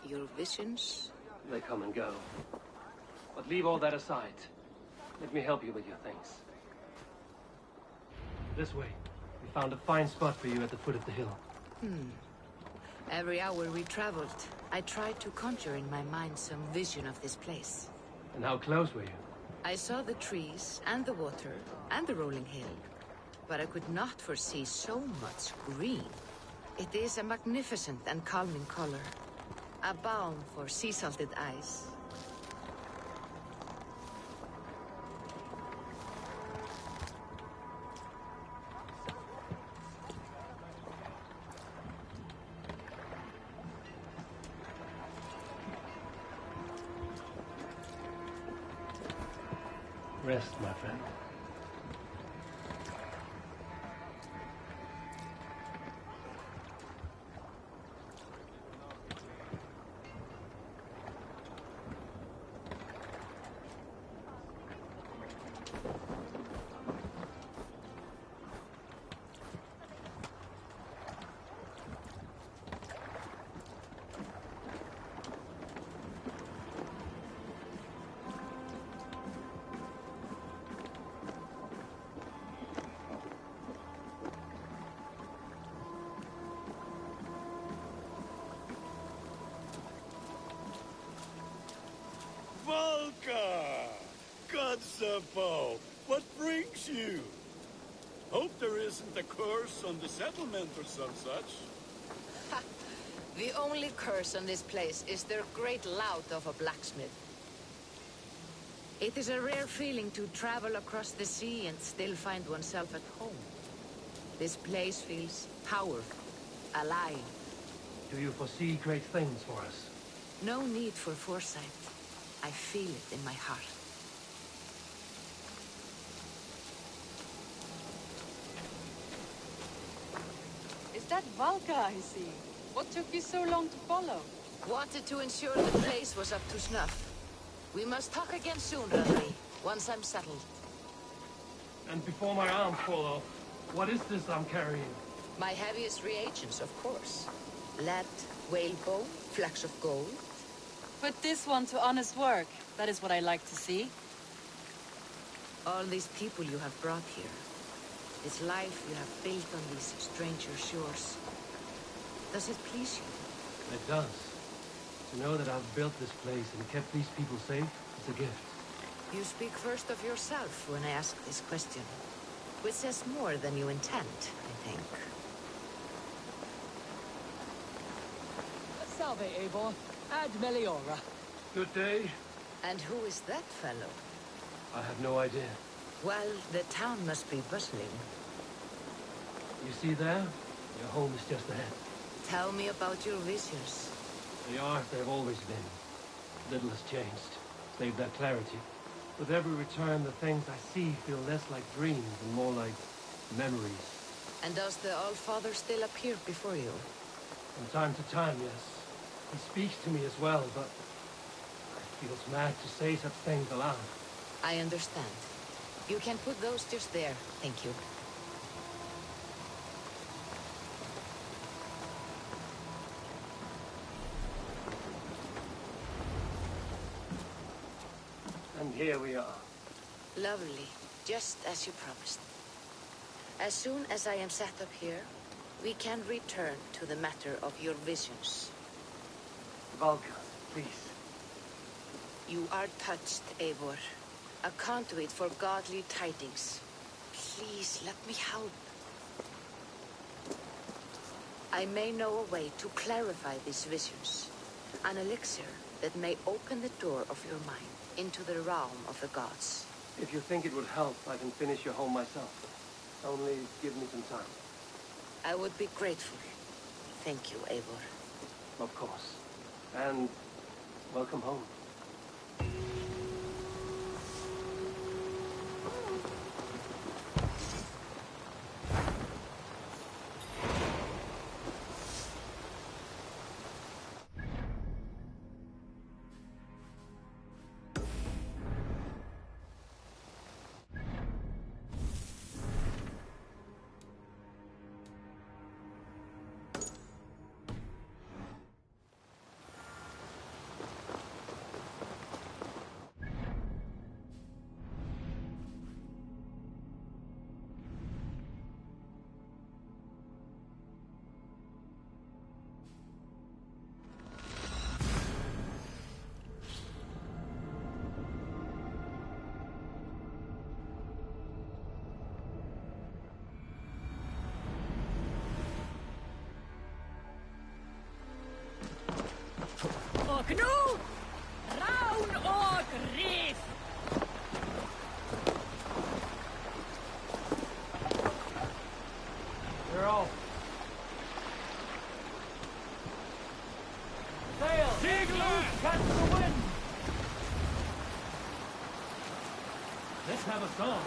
your visions? They come and go. But leave all that aside. Let me help you with your things. This way. We found a fine spot for you at the foot of the hill. Every hour we traveled, I tried to conjure in my mind some vision of this place. And how close were you? I saw the trees, and the water, and the rolling hill. But I could not foresee so much green. It is a magnificent and calming color. A balm for sea-salted eyes. Rest, my friend. Valka! Gods above, what brings you? Hope there isn't a curse on the settlement or some such. Ha! The only curse on this place is their great lout of a blacksmith. It is a rare feeling to travel across the sea and still find oneself at home. This place feels powerful, alive. Do you foresee great things for us? No need for foresight. I feel it in my heart. Is that Valka I see? What took you so long to follow? Wanted to ensure the place was up to snuff. We must talk again soon, Rudley, once I'm settled. And before my arms fall off, what is this I'm carrying? My heaviest reagents, of course. Lead, whalebone, flecks of gold. Put this one to honest work. That is what I like to see. All these people you have brought here. This life you have built on these stranger shores. Does it please you? It does. To know that I've built this place and kept these people safe is a gift. You speak first of yourself when I ask this question. Which says more than you intend, I think. Salve, Eivor. Ad Meliora. Good day. And who is that fellow? I have no idea. Well, the town must be bustling. You see there? Your home is just ahead. Tell me about your visions. They are as they've always been. Little has changed, save their clarity. With every return, the things I see feel less like dreams and more like memories. And does the All-Father still appear before you? From time to time, yes. He speaks to me as well, but it feels mad to say such things aloud. I understand. You can put those just there, thank you. And here we are. Lovely, just as you promised. As soon as I am set up here, we can return to the matter of your visions. Valka, Please. You are touched, Eivor. A conduit for godly tidings. Please, let me help. I may know a way to clarify these visions. An elixir that may open the door of your mind into the realm of the gods. If you think it would help, I can finish your home myself. Only give me some time. I would be grateful. Thank you, Eivor. Of course. And welcome home. Og nú, rán og rif! They're all. Sail! Dig loose! Catch the wind! Let's have a song.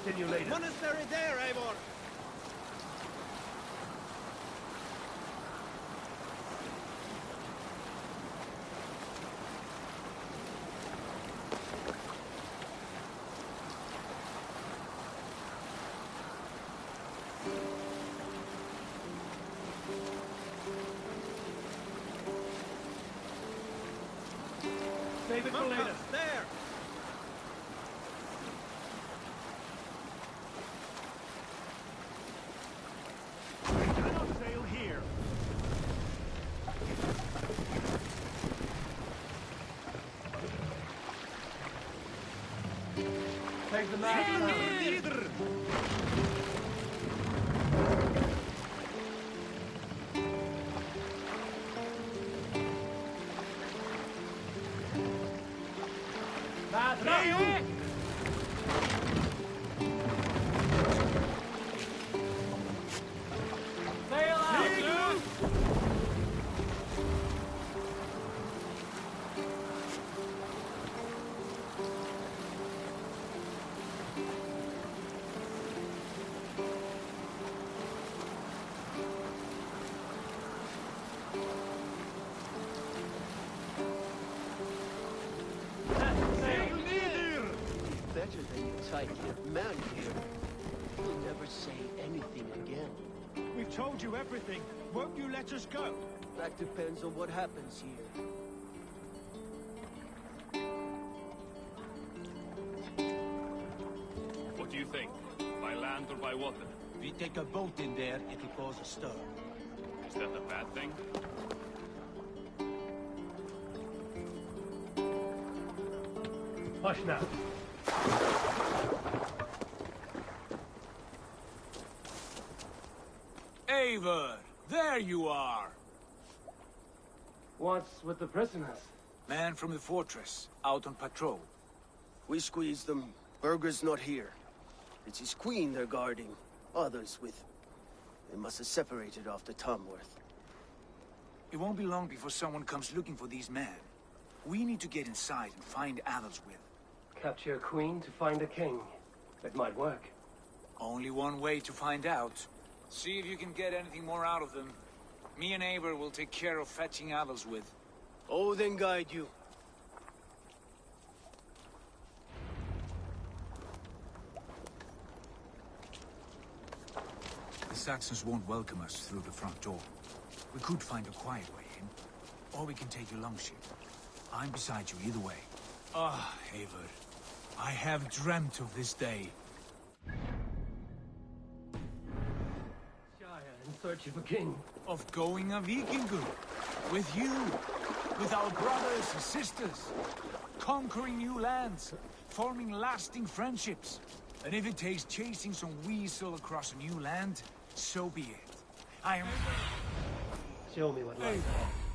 Continue later. Monastery there, Eivor! Save it for later. There! Sail here. Take the mast. Tight man here. He'll never say anything again. We've told you everything. Won't you let us go? That depends on what happens here. think? By land or by water? If you take a boat in there, it'll cause a stir. Is that a bad thing? Hush now. Eivor, there you are. What's with the prisoners? Man from the fortress, out on patrol. We squeezed them. Berger's not here. It's his queen they're guarding. Others with... They must have separated after Tamworth. It won't be long before someone comes looking for these men. We need to get inside and find Adelswith. Capture a queen to find a king. It might work. Only one way to find out. See if you can get anything more out of them. Me and Eivor will take care of fetching Adelswith. Oh, then guide you. The Saxons won't welcome us through the front door. We could find a quiet way in, or we can take your longship. I'm beside you either way. Ah, Eivor. I have dreamt of this day. Shire in search of a king. Of going a Vikingur. With you. With our brothers and sisters. Conquering new lands. Forming lasting friendships. And if it takes chasing some weasel across a new land, so be it. I am... Show me what Hey, lies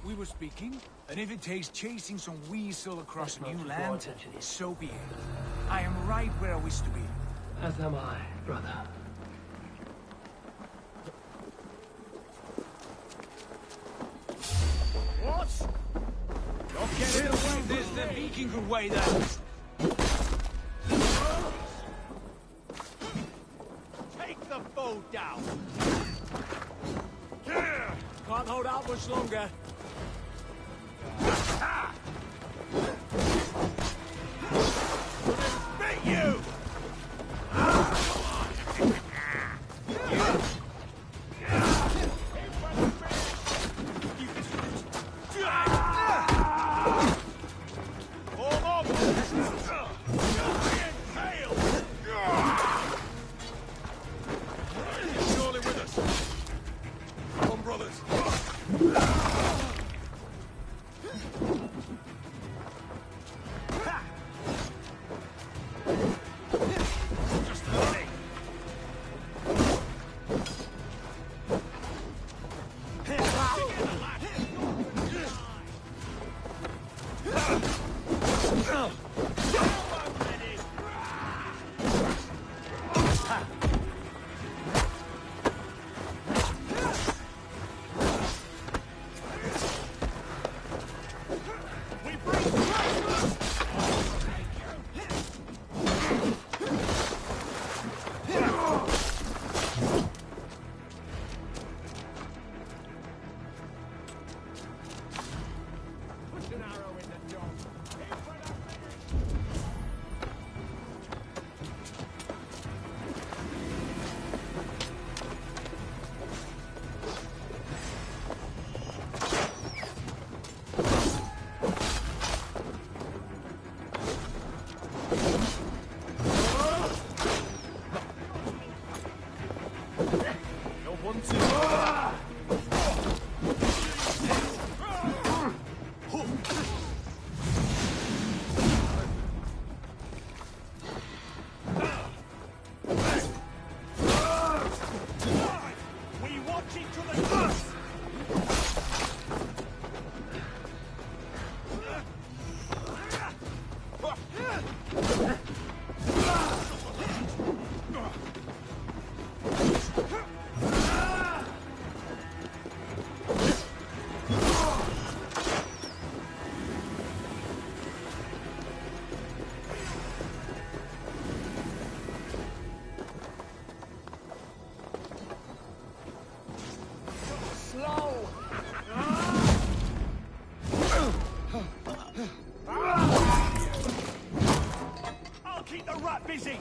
we were speaking. And if it takes chasing some weasel across a new land, so be it. I am right where I wish to be. As am I, brother. What? Don't get in the way. This the Vikingur way, then. Take the bow down! Can't hold out much longer. Beat you! Surely with us. Come, brothers. busy!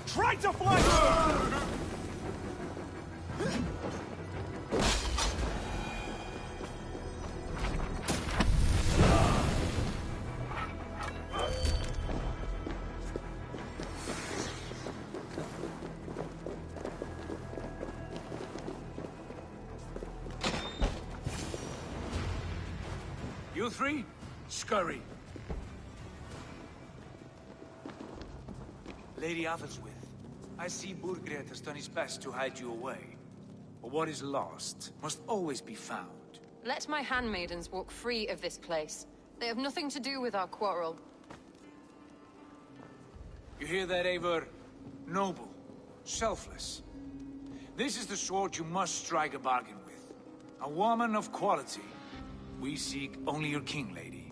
Try to fly! You three, scurry. Lady Athelstwith, I see Burgred has done his best to hide you away. But what is lost must always be found. Let my handmaidens walk free of this place. They have nothing to do with our quarrel. You hear that, Eivor? Noble. Selfless. This is the sword you must strike a bargain with. A woman of quality. We seek only your king, lady.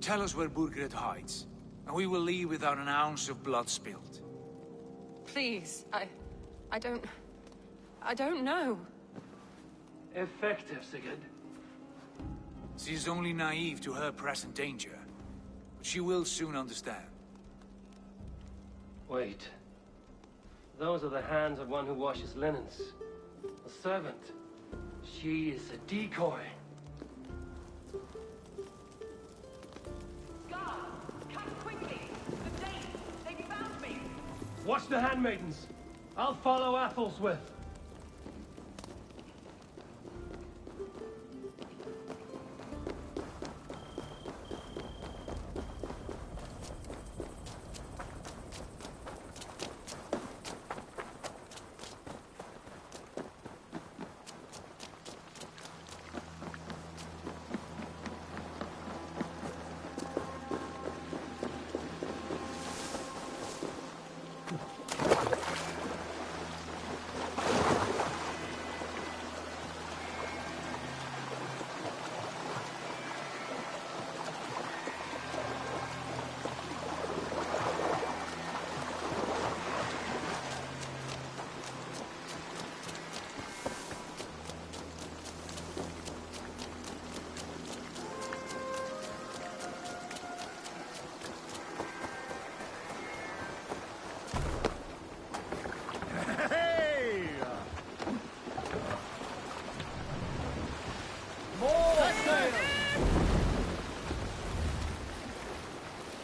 Tell us where Burgred hides, and we will leave without an ounce of blood spilled. Please, I don't know. Effective, Sigurd. She is only naive to her present danger, but she will soon understand. Wait. Those are the hands of one who washes linens. A servant. She is a decoy. Come quickly! The Danes! They found me! Watch the handmaidens. I'll follow Athelstwith.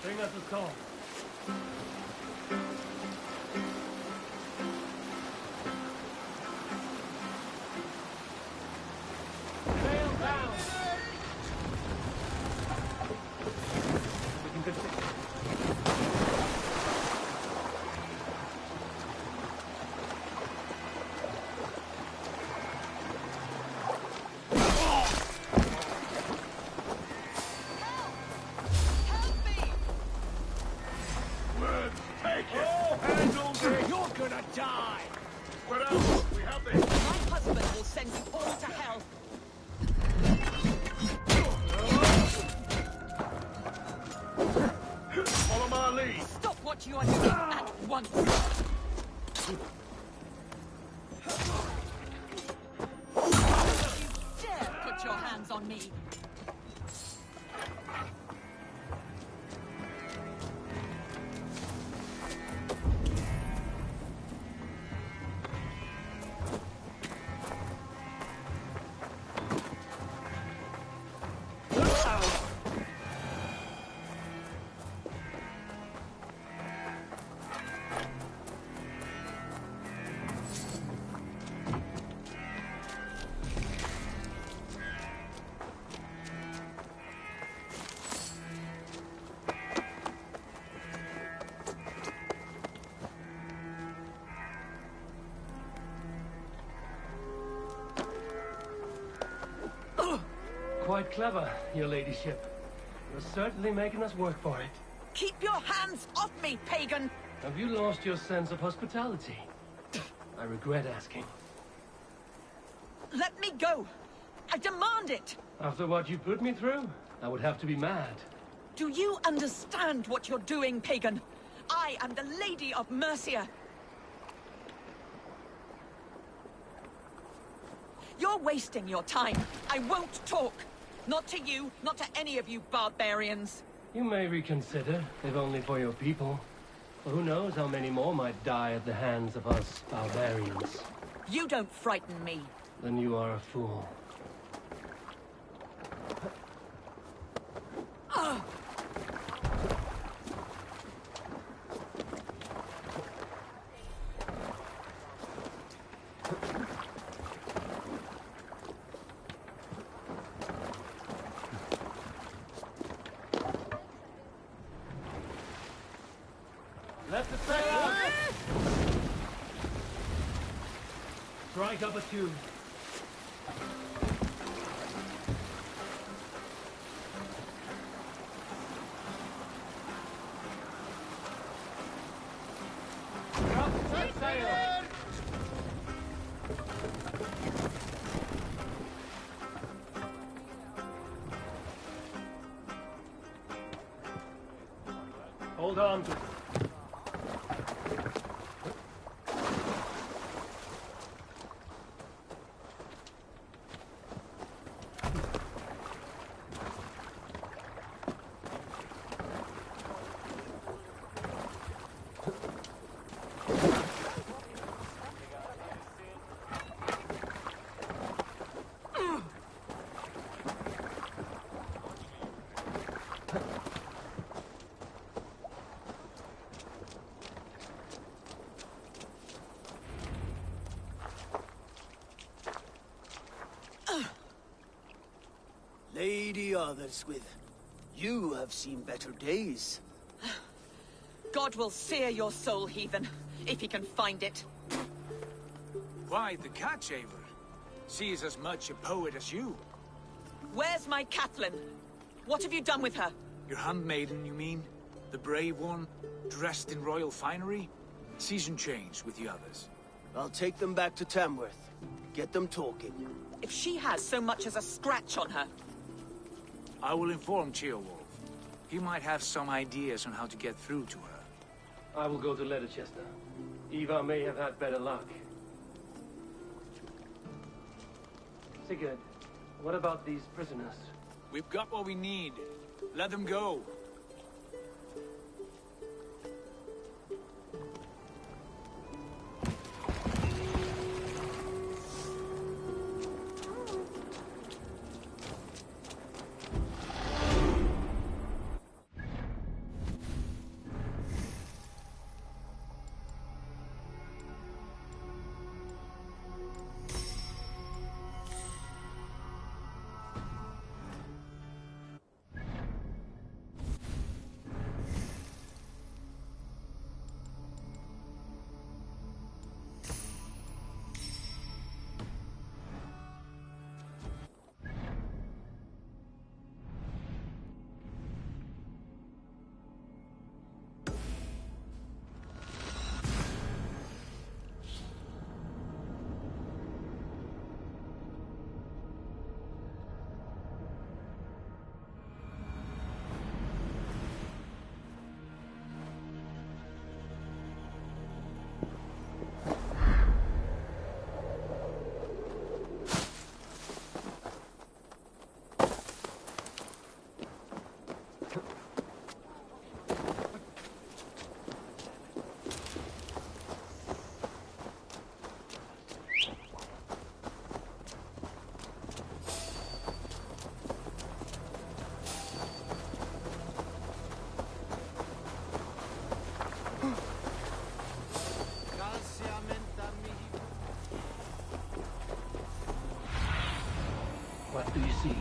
Bring us a song. Sail down. We can continue. You are doing at once. You dare put your hands on me. Quite clever, your ladyship. You're certainly making us work for it. Keep your hands off me, pagan! Have you lost your sense of hospitality? I regret asking. Let me go! I demand it! After what you put me through, I would have to be mad. Do you understand what you're doing, pagan? I am the Lady of Mercia. You're wasting your time. I won't talk. Not to you, not to any of you barbarians. You may reconsider, if only for your people. For who knows how many more might die at the hands of us barbarians. You don't frighten me. Then you are a fool. Strike up a tune. Set sail! Hold on. Lady Otherswith, you have seen better days. God will sear your soul, heathen, if he can find it. Why the catch, Eivor? She is as much a poet as you. Where's my Catelyn? What have you done with her? Your handmaiden, you mean? The brave one, dressed in royal finery? Season change with the others. I'll take them back to Tamworth. Get them talking. If she has so much as a scratch on her... I will inform Ceolwulf. He might have some ideas on how to get through to her. I will go to Leicester. Eva may have had better luck. Sigurd, what about these prisoners? We've got what we need. Let them go. What do you see?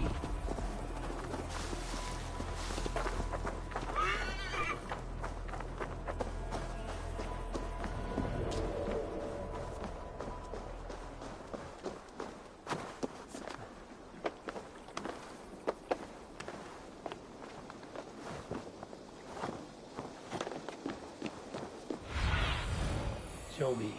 Show me.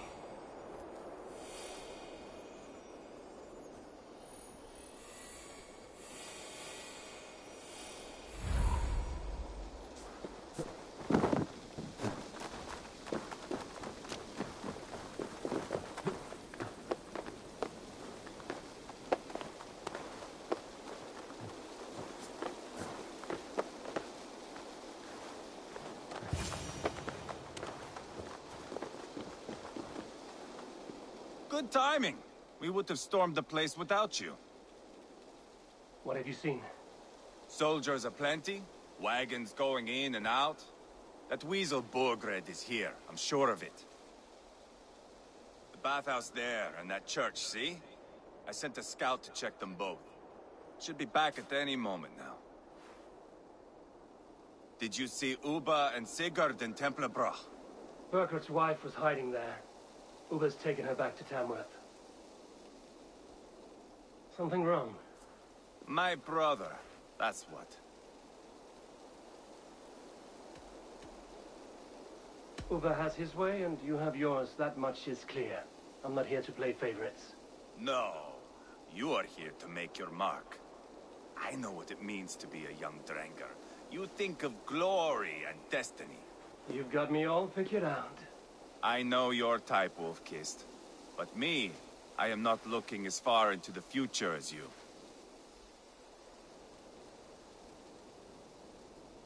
Good timing. We would have stormed the place without you. What have you seen? Soldiers aplenty, wagons going in and out. That weasel Borgred is here, I'm sure of it. The bathhouse there and that church, see? I sent a scout to check them both. Should be back at any moment now. Did you see Uba and Sigurd in Templebroch? Burkert's wife was hiding there. Uber's taken her back to Tamworth. Something wrong? My brother, that's what. Uber has his way, and you have yours. That much is clear. I'm not here to play favorites. No, you are here to make your mark. I know what it means to be a young Dranger. You think of glory and destiny. You've got me all figured out. I know your type, Wolf-Kissed. But me, I am not looking as far into the future as you.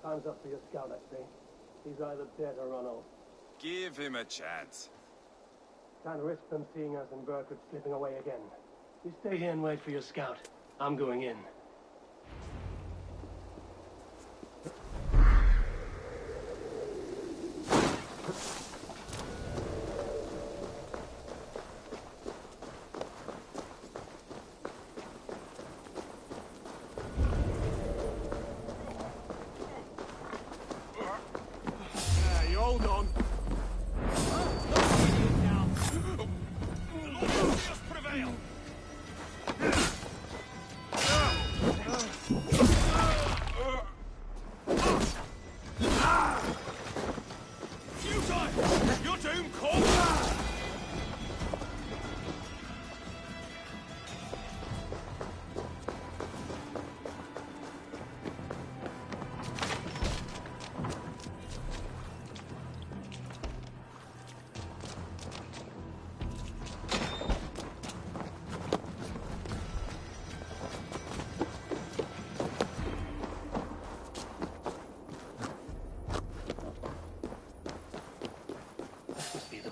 Time's up for your scout, I think. He's either dead or run off. Give him a chance. Can't risk them seeing us and Burkett slipping away again. You stay here and wait for your scout. I'm going in.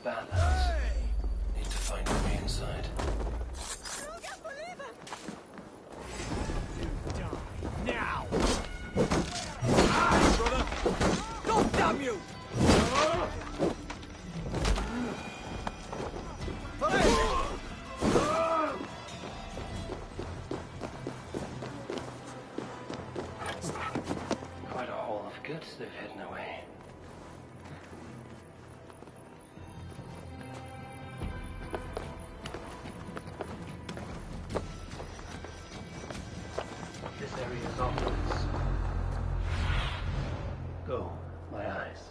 Valhalla. Need to find a way inside. Now! Brother! God damn you! Quite a haul of goods they've hidden away. Go, my eyes.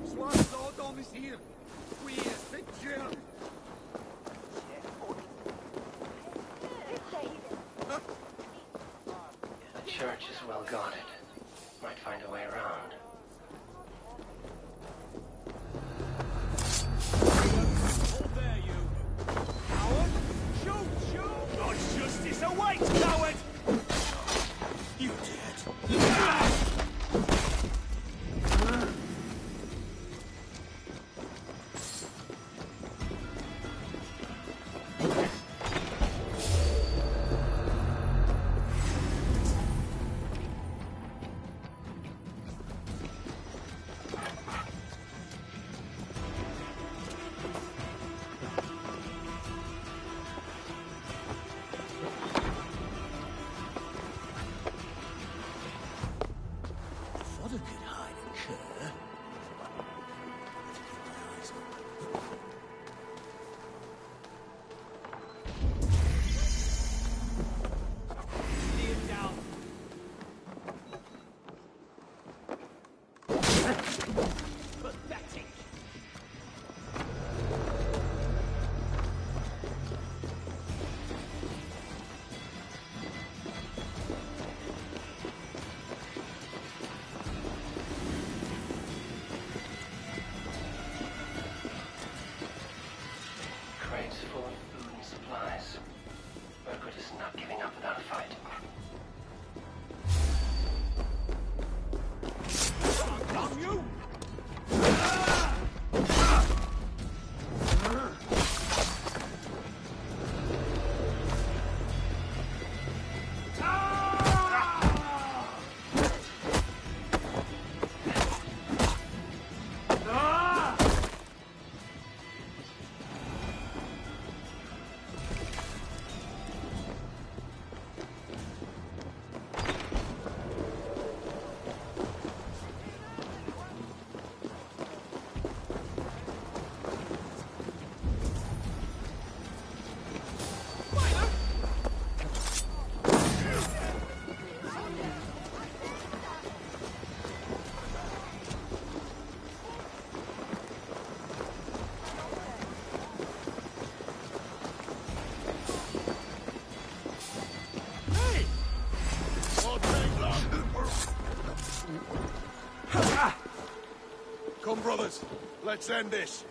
Swansdom is here. We are picture. The church is well guarded. Might find a way around. God's justice awaits, coward! You dead. Crates full of food and supplies. Burkett is not giving up without a fight. Damn you! Come, brothers. Let's end this.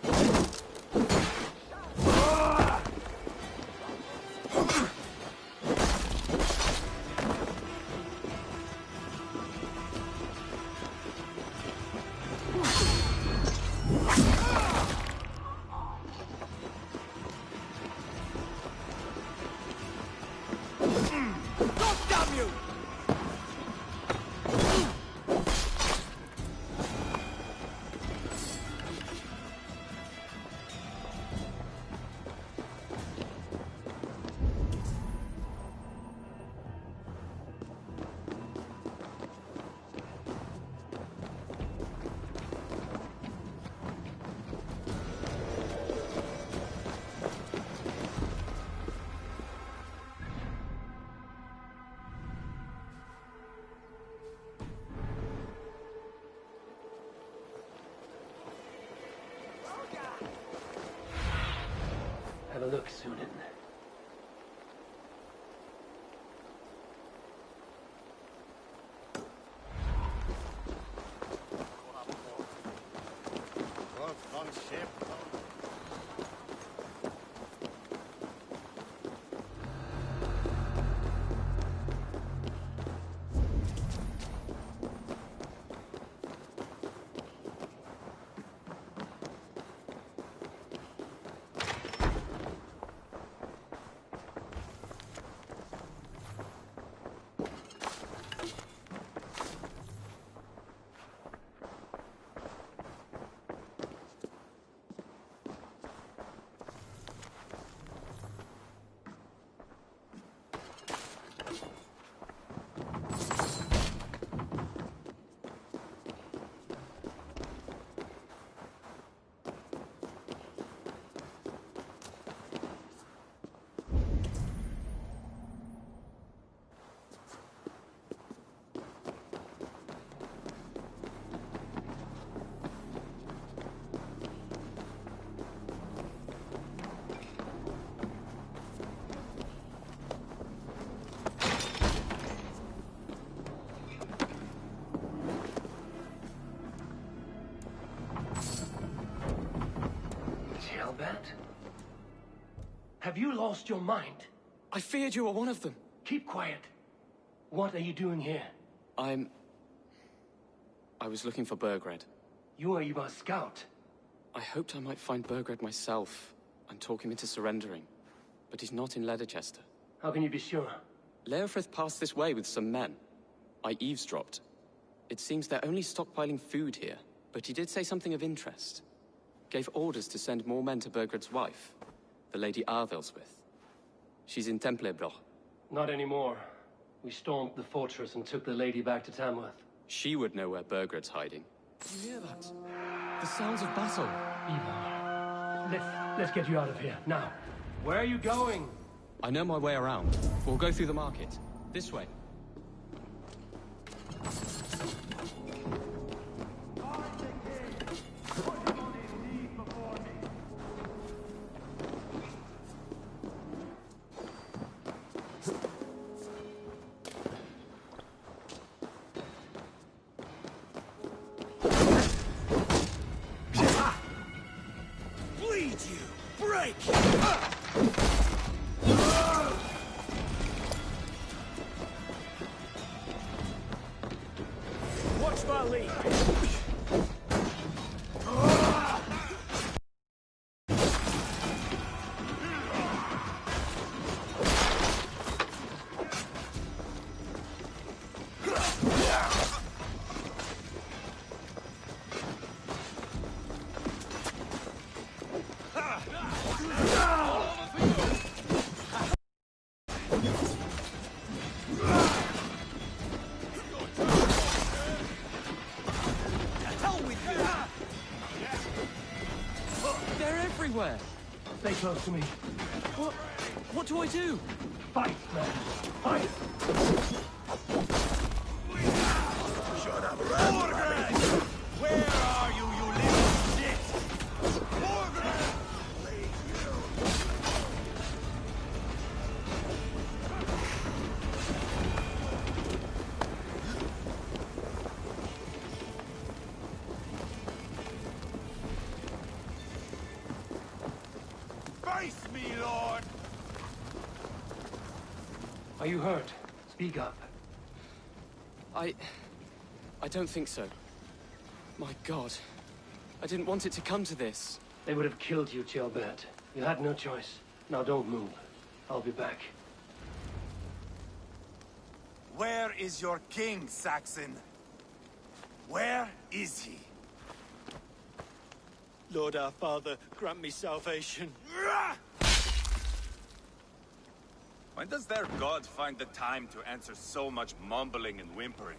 Have a look, Sunan. Have you lost your mind? I feared you were one of them. Keep quiet. What are you doing here? I was looking for Burgred. You are Ivar's scout. I hoped I might find Burgred myself and talk him into surrendering. But he's not in Leatherchester. How can you be sure? Leofrith passed this way with some men. I eavesdropped. It seems they're only stockpiling food here, but he did say something of interest. Gave orders to send more men to Burgred's wife, the Lady Arvelswith. She's in Templebroch. Not anymore. We stormed the fortress and took the lady back to Tamworth. She would know where Burgred's hiding. You hear that? The sounds of battle. Ivar, let's get you out of here, now. Where are you going? I know my way around. We'll go through the market. This way. Stay close to me. What do I do? Fight, man. Fight! Shut up, Borgred! Where are you, you little shit? Borgred! Are you hurt? Speak up. I don't think so. My God. I didn't want it to come to this. They would have killed you, Ceolbert. You had no choice. Now don't move. I'll be back. Where is your king, Saxon? Where is he? Lord our Father, grant me salvation. When does their god find the time to answer so much mumbling and whimpering?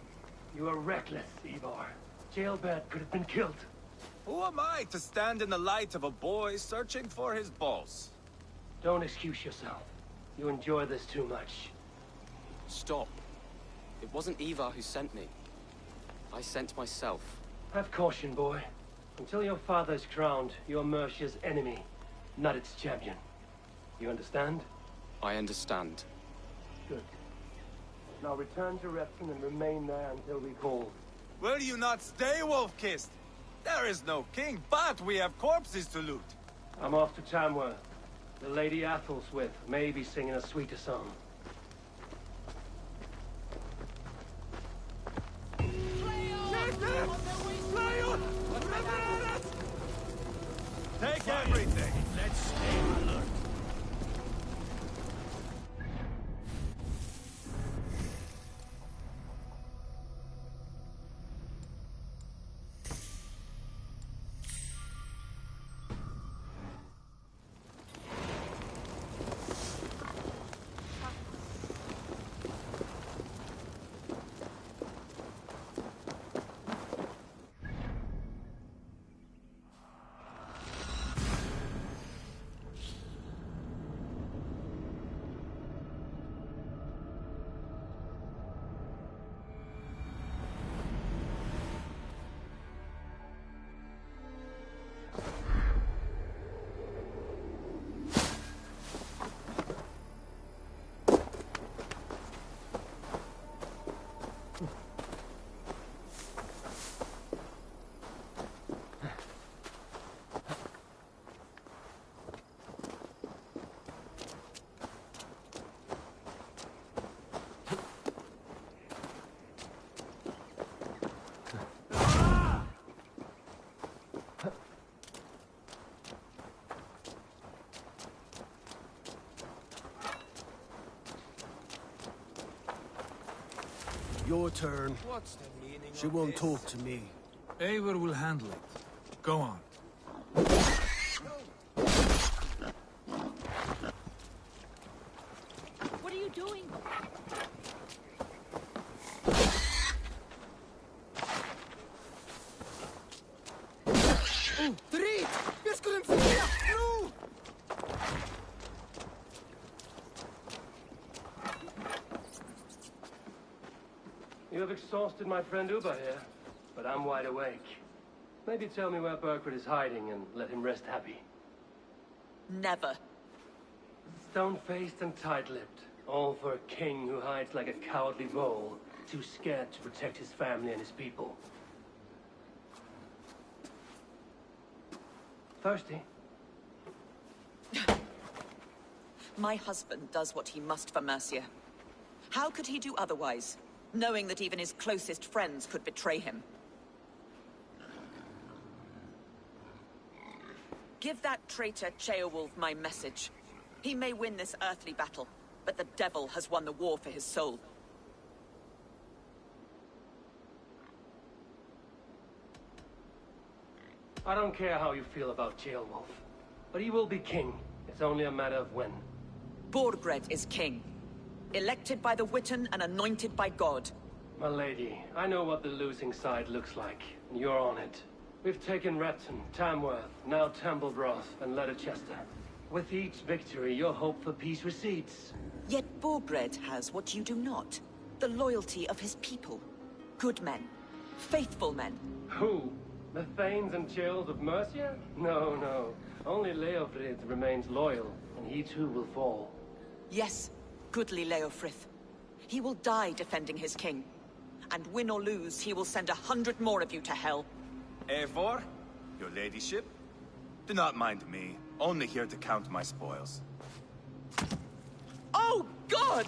You are reckless, Ivar. Ceolbert could have been killed. Who am I to stand in the light of a boy searching for his balls? Don't excuse yourself. You enjoy this too much. Stop. It wasn't Ivar who sent me. I sent myself. Have caution, boy. Until your father is crowned, you're Mercia's enemy, not its champion. You understand? I understand. Good. Now return to Repton and remain there until we call. Will you not stay, Wolf-Kissed? There is no king, but we have corpses to loot. I'm off to Tamworth. The Lady Athelstwith may be singing a sweeter song. Take everything. Let's stay alert. Your turn. What's the meaning She of won't this? talk to me. Eivor will handle it. Go on. What are you doing? Drit! Jag skulle inte säga! No! You have exhausted my friend Uba here, but I'm wide awake. Maybe tell me where Burkhardt is hiding and let him rest happy. Never. Stone-faced and tight-lipped. All for a king who hides like a cowardly vole, too scared to protect his family and his people. Thirsty? My husband does what he must for Mercia. How could he do otherwise, knowing that even his closest friends could betray him? Give that traitor Ceolwulf my message. He may win this earthly battle, but the devil has won the war for his soul. I don't care how you feel about Ceolwulf, but he will be king. It's only a matter of when. Borgred is king. Elected by the Witan and anointed by God. My lady, I know what the losing side looks like, and you're on it. We've taken Repton, Tamworth, now Templebroth, and Leicester. With each victory, your hope for peace recedes. Yet Borgred has what you do not. The loyalty of his people. Good men. Faithful men. Who? The Thanes and Chills of Mercia? No, no. Only Leofrid remains loyal, and he too will fall. Yes, goodly Leofrith. He will die defending his king. And win or lose, he will send 100 more of you to hell. Eivor, your ladyship? Do not mind me. Only here to count my spoils. Oh, God!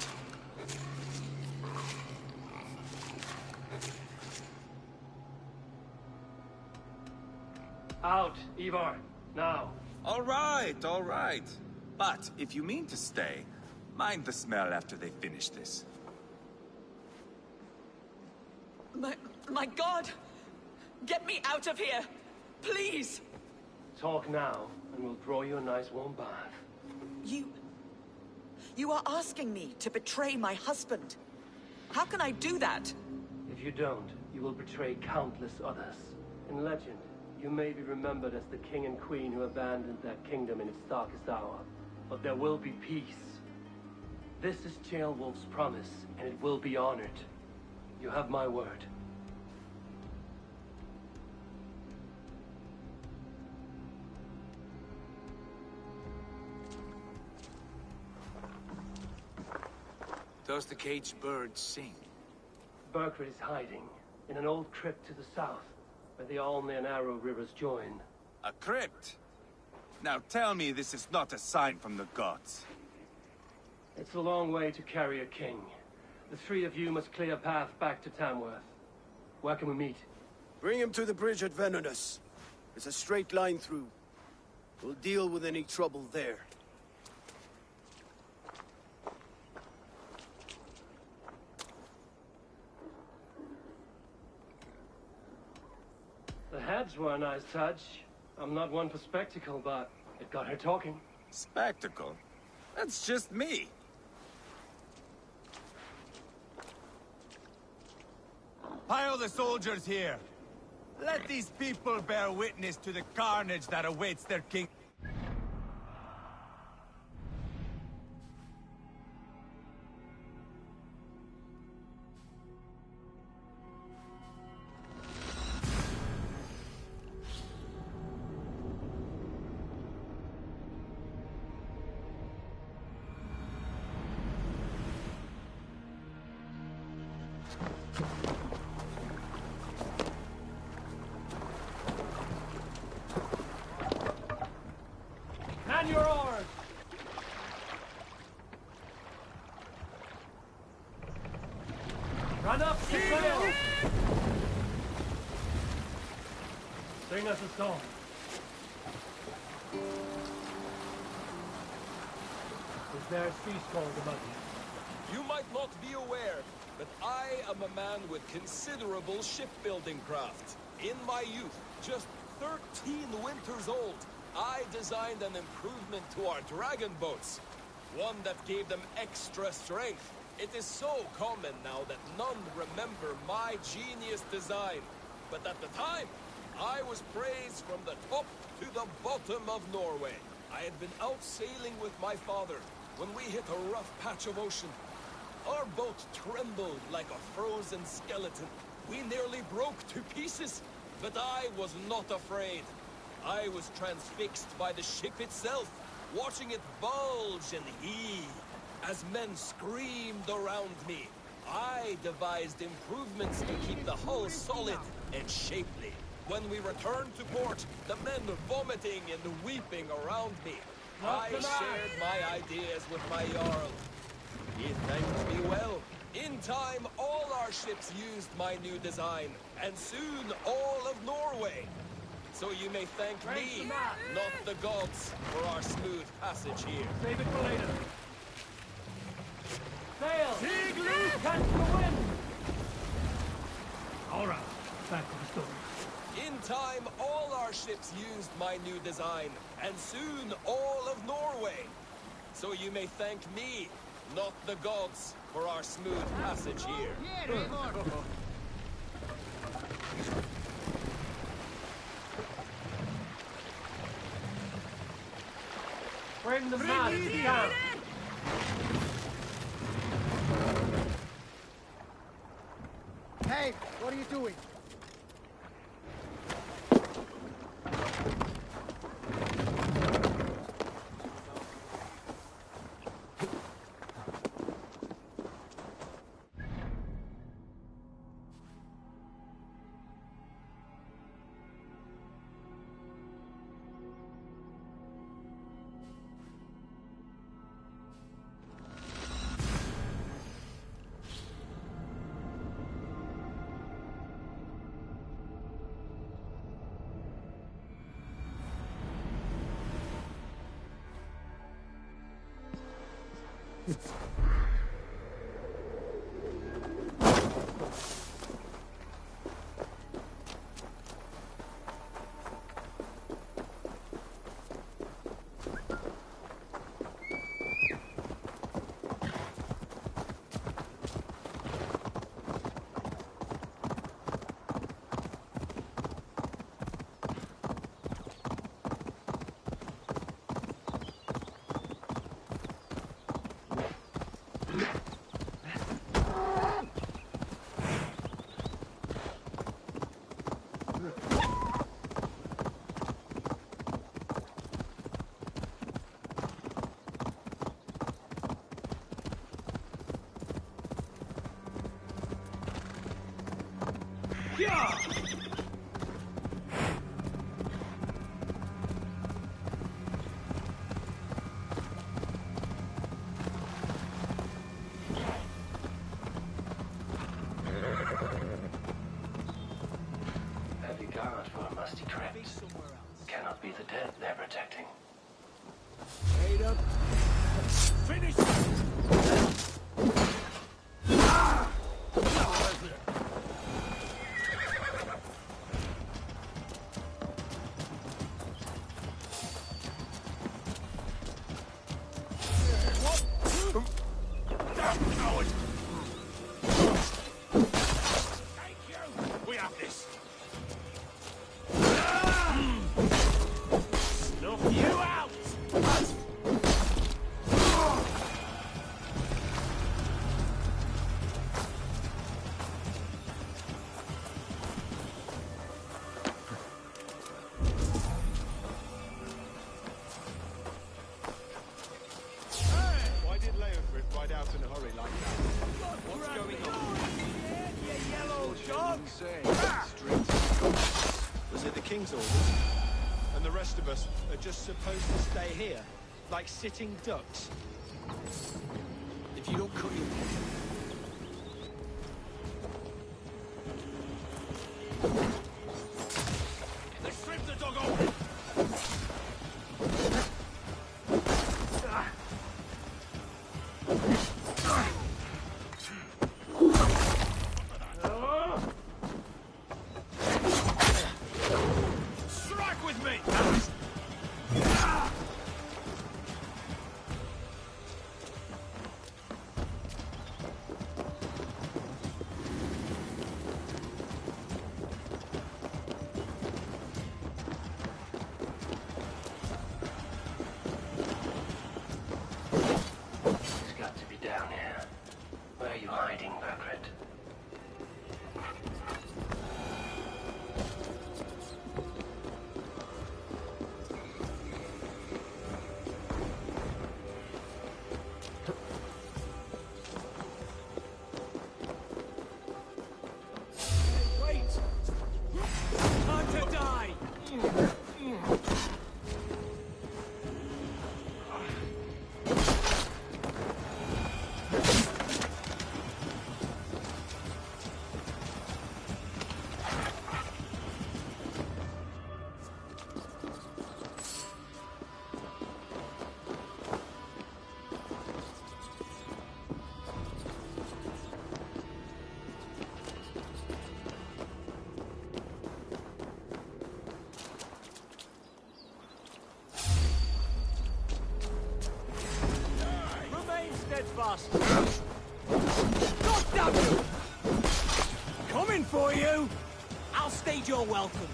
Out, Ivar. Now. All right, all right. But if you mean to stay, mind the smell after they finish this. My God! Get me out of here! Please! Talk now, and we'll draw you a nice warm bath. You are asking me to betray my husband. How can I do that? If you don't, you will betray countless others. In legend, you may be remembered as the king and queen who abandoned their kingdom in its darkest hour. But there will be peace. This is Ceolwulf's promise, and it will be honored. You have my word. Does the caged bird sing? Burkred is hiding in an old crypt to the south, where the Alne and Arrow rivers join. A crypt? Now tell me this is not a sign from the gods. It's a long way to carry a king. The three of you must clear a path back to Tamworth. Where can we meet? Bring him to the bridge at Venonus. It's a straight line through. We'll deal with any trouble there. The heads were a nice touch. I'm not one for spectacle, but it got her talking. Spectacle? That's just me. Pile the soldiers here. Let these people bear witness to the carnage that awaits their king. Man your oars! Run up the sail! Sing us a song. Is there a sea called among you? You might not be aware, but I am a man with considerable shipbuilding craft. In my youth, just 13 winters old, I designed an improvement to our dragon boats. One that gave them extra strength. It is so common now that none remember my genius design. But at the time, I was praised from the top to the bottom of Norway. I had been out sailing with my father when we hit a rough patch of ocean. Our boat trembled like a frozen skeleton. We nearly broke to pieces, but I was not afraid. I was transfixed by the ship itself, watching it bulge and heave. As men screamed around me, I devised improvements to keep the hull solid and shapely. When we returned to port, the men vomiting and weeping around me, I shared my ideas with my Jarl. He thanked me well. In time, all our ships used my new design, and soon all of Norway. So you may thank me, not the gods, for our smooth passage here. Save it for later. Sail! Dig loose! Catch the wind! All right, back to the story. In time, all our ships used my new design, and soon all of Norway. So you may thank me, not the gods, for our smooth passage here. Bring the man down. Hey, what are you doing? Heavy guard for a musty crypt. Cannot be the dead they're protecting. Wait up. Finish We have this. Snuff you out! Why did Leofrid ride out in a hurry like that? What's going on? You yellow dog! Was it the King's orders? And the rest of us are just supposed to stay here, like sitting ducks? If you don't cut your... They stripped the dog off! Strike with me! He's got to be down here. Where are you hiding, Bergred? Wait! Time to die! Remain steadfast! God damn you! Coming for you! I'll stage your welcome.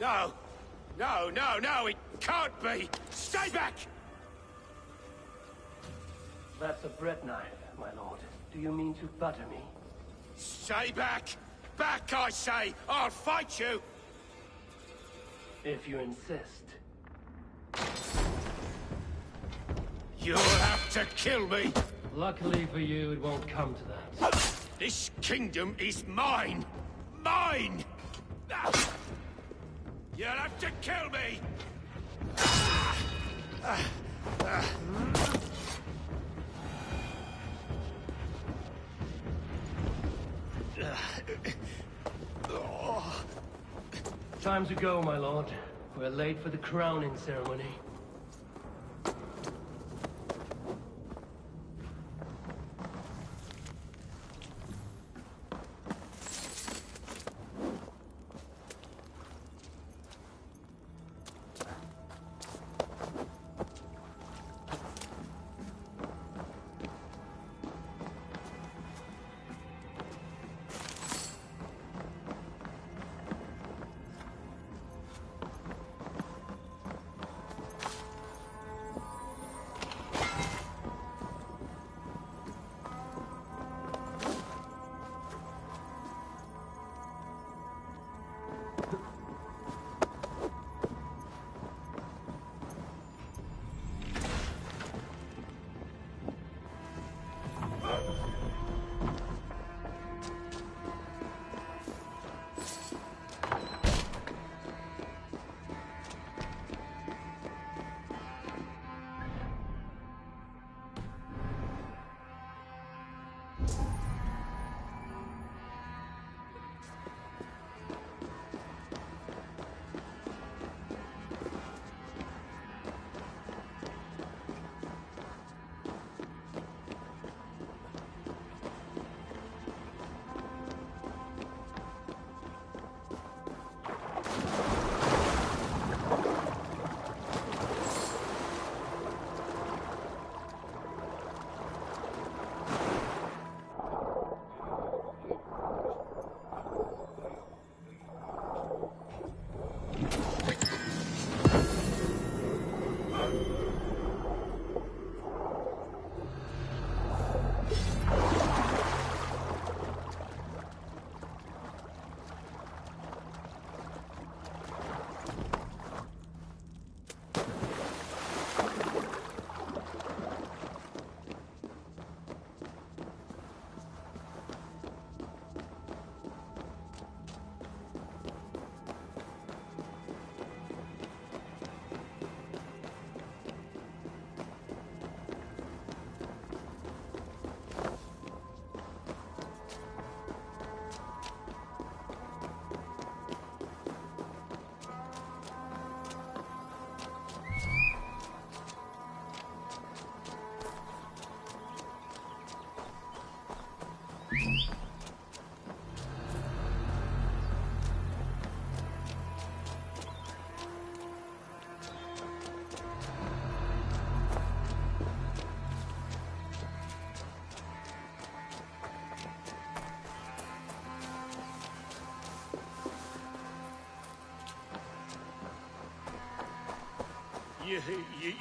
No! No, no, no, it can't be! Stay back! That's a bread knife, my lord. Do you mean to butter me? Stay back! Back, I say! I'll fight you! If you insist. You'll have to kill me! Luckily for you, it won't come to that. This kingdom is mine! Mine! You'll have to kill me! Time to go, my lord. We're late for the crowning ceremony.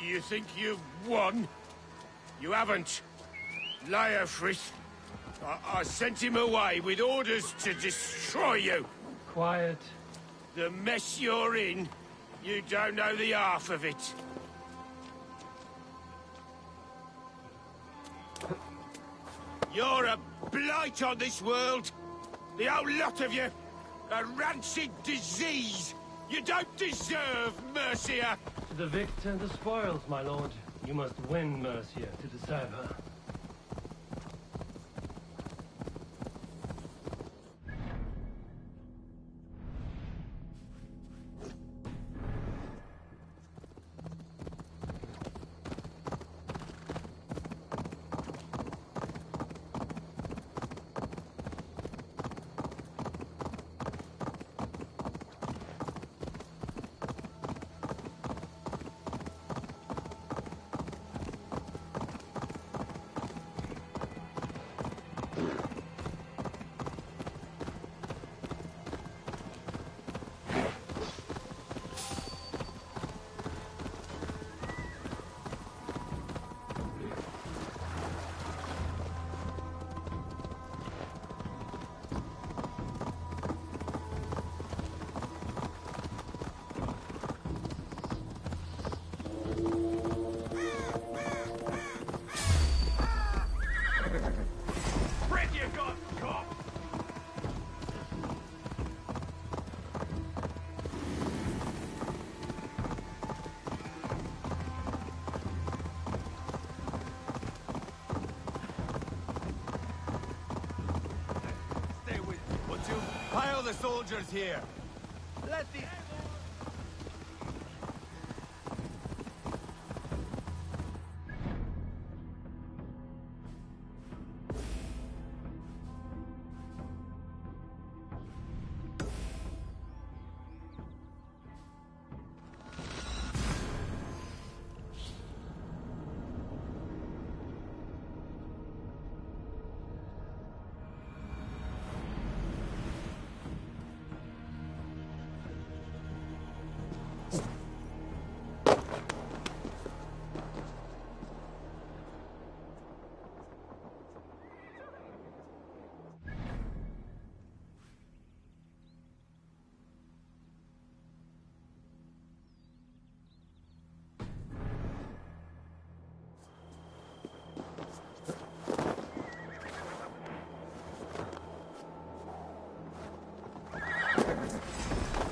You think you've won? You haven't. Leofrith. I sent him away with orders to destroy you. Quiet. The mess you're in, you don't know the half of it. You're a blight on this world. The whole lot of you. A rancid disease. You don't deserve Mercia. To the victor, the spoils, my lord. You must win Mercia to deserve her. Follow the soldiers here. Let the...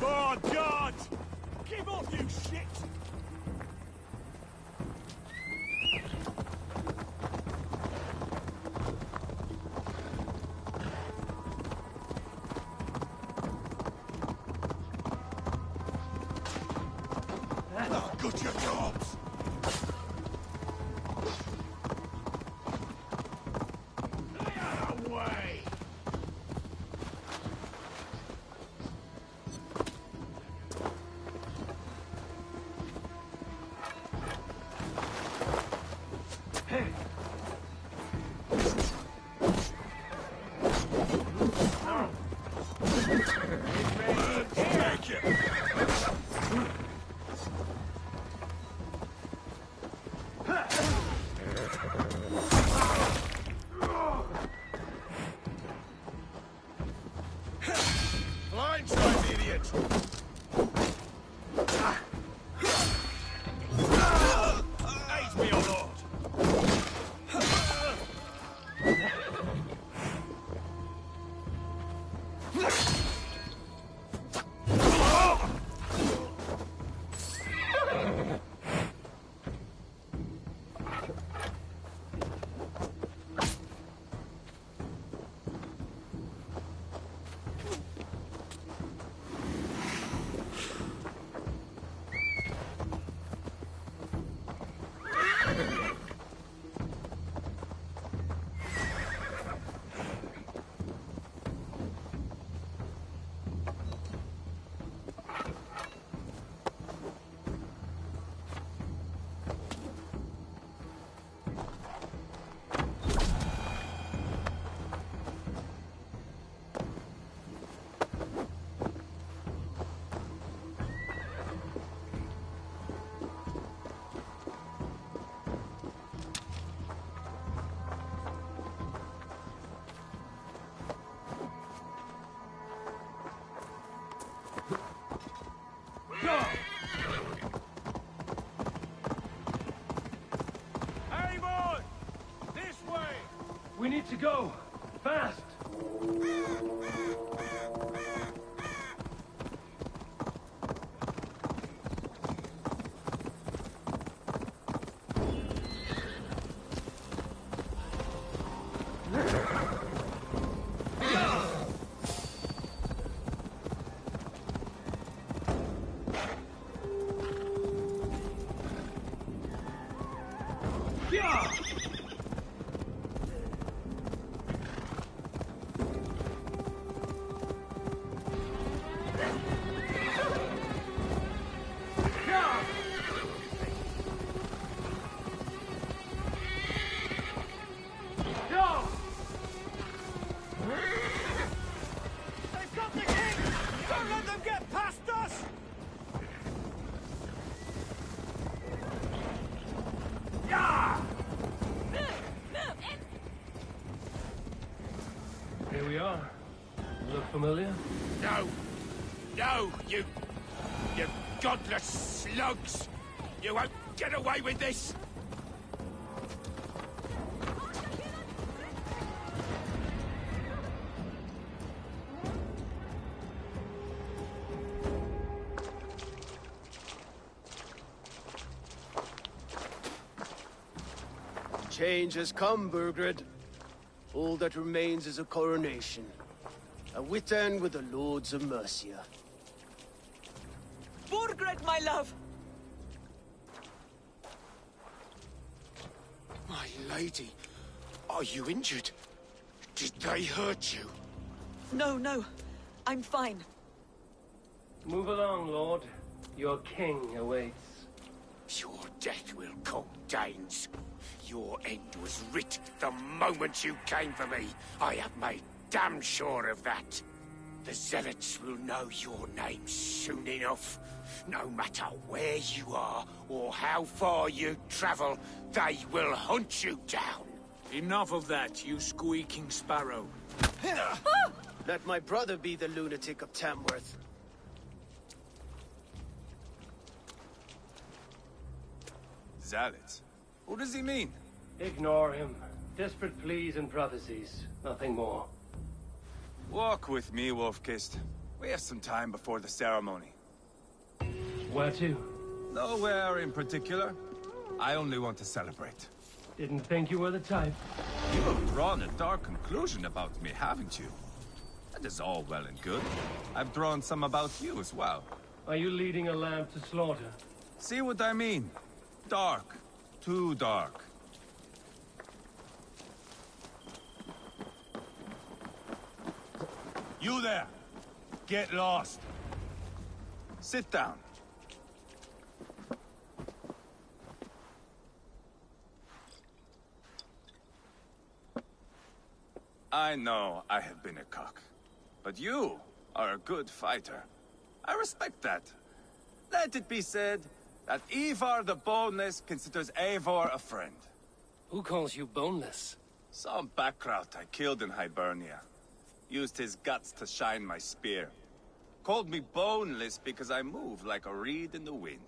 Oh, God! Give up, you shit! Oh, good your jobs! Away! Blindside, idiot! Aid me, O Lord! Eivor! This way! We need to go. Fast! They've got the king! Don't let them get past us! Yeah! Here we are. Look familiar? No! No, you godless slugs! You won't get away with this! Change has come, Burgred. All that remains is a coronation. A witan with the Lords of Mercia. Borgred, my love! My lady, are you injured? Did they hurt you? No, no. I'm fine. Move along, Lord. Your king awaits. Your death will come, Danes. Your end was writ the moment you came for me. I have made damn sure of that. The Zealots will know your name soon enough. No matter where you are or how far you travel, they will hunt you down. Enough of that, you squeaking sparrow. Let my brother be the lunatic of Tamworth. Zealots? What does he mean? Ignore him. Desperate pleas and prophecies. Nothing more. Walk with me, Wolf-Kissed. We have some time before the ceremony. Where to? Nowhere in particular. I only want to celebrate. Didn't think you were the type. You have drawn a dark conclusion about me, haven't you? That is all well and good. I've drawn some about you as well. Are you leading a lamb to slaughter? See what I mean? Dark. Too dark. You there! Get lost! Sit down. I know I have been a cock, but you are a good fighter. I respect that. Let it be said that Ivar the Boneless considers Eivor a friend. Who calls you boneless? Some backrout I killed in Hibernia. Used his guts to shine my spear. Called me boneless because I move like a reed in the wind.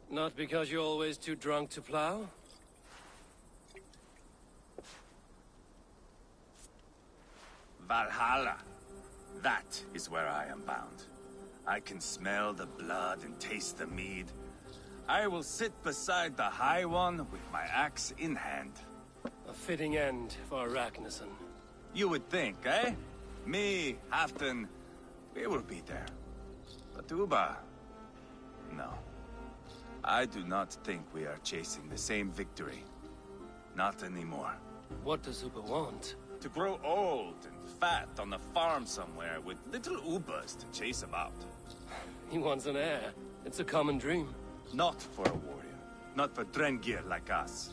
Not because you're always too drunk to plow? Valhalla. That is where I am bound. I can smell the blood and taste the mead. I will sit beside the High One with my axe in hand. A fitting end for Ragnarsson. You would think, eh? Me, Halfdan, we will be there. But Uba... no. I do not think we are chasing the same victory. Not anymore. What does Uba want? To grow old and fat on the farm somewhere with little Ubas to chase about. He wants an heir. It's a common dream. Not for a warrior. Not for Drengir like us.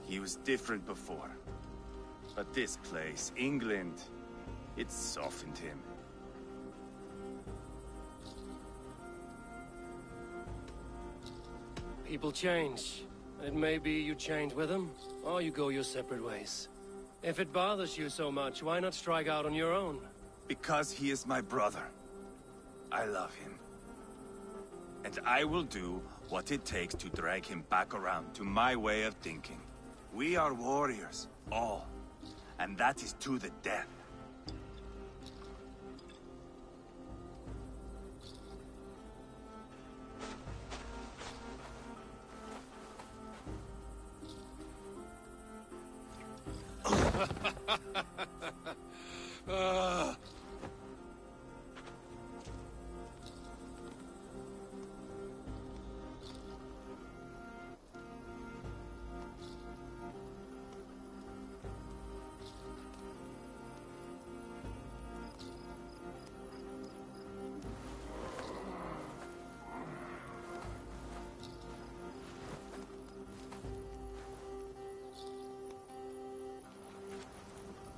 He was different before. But this place, England, it softened him. People change. It may be you change with them, or you go your separate ways. If it bothers you so much, why not strike out on your own? Because he is my brother. I love him. And I will do what it takes to drag him back around to my way of thinking. We are warriors, all. And that is to the death.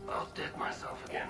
I'll dead myself again.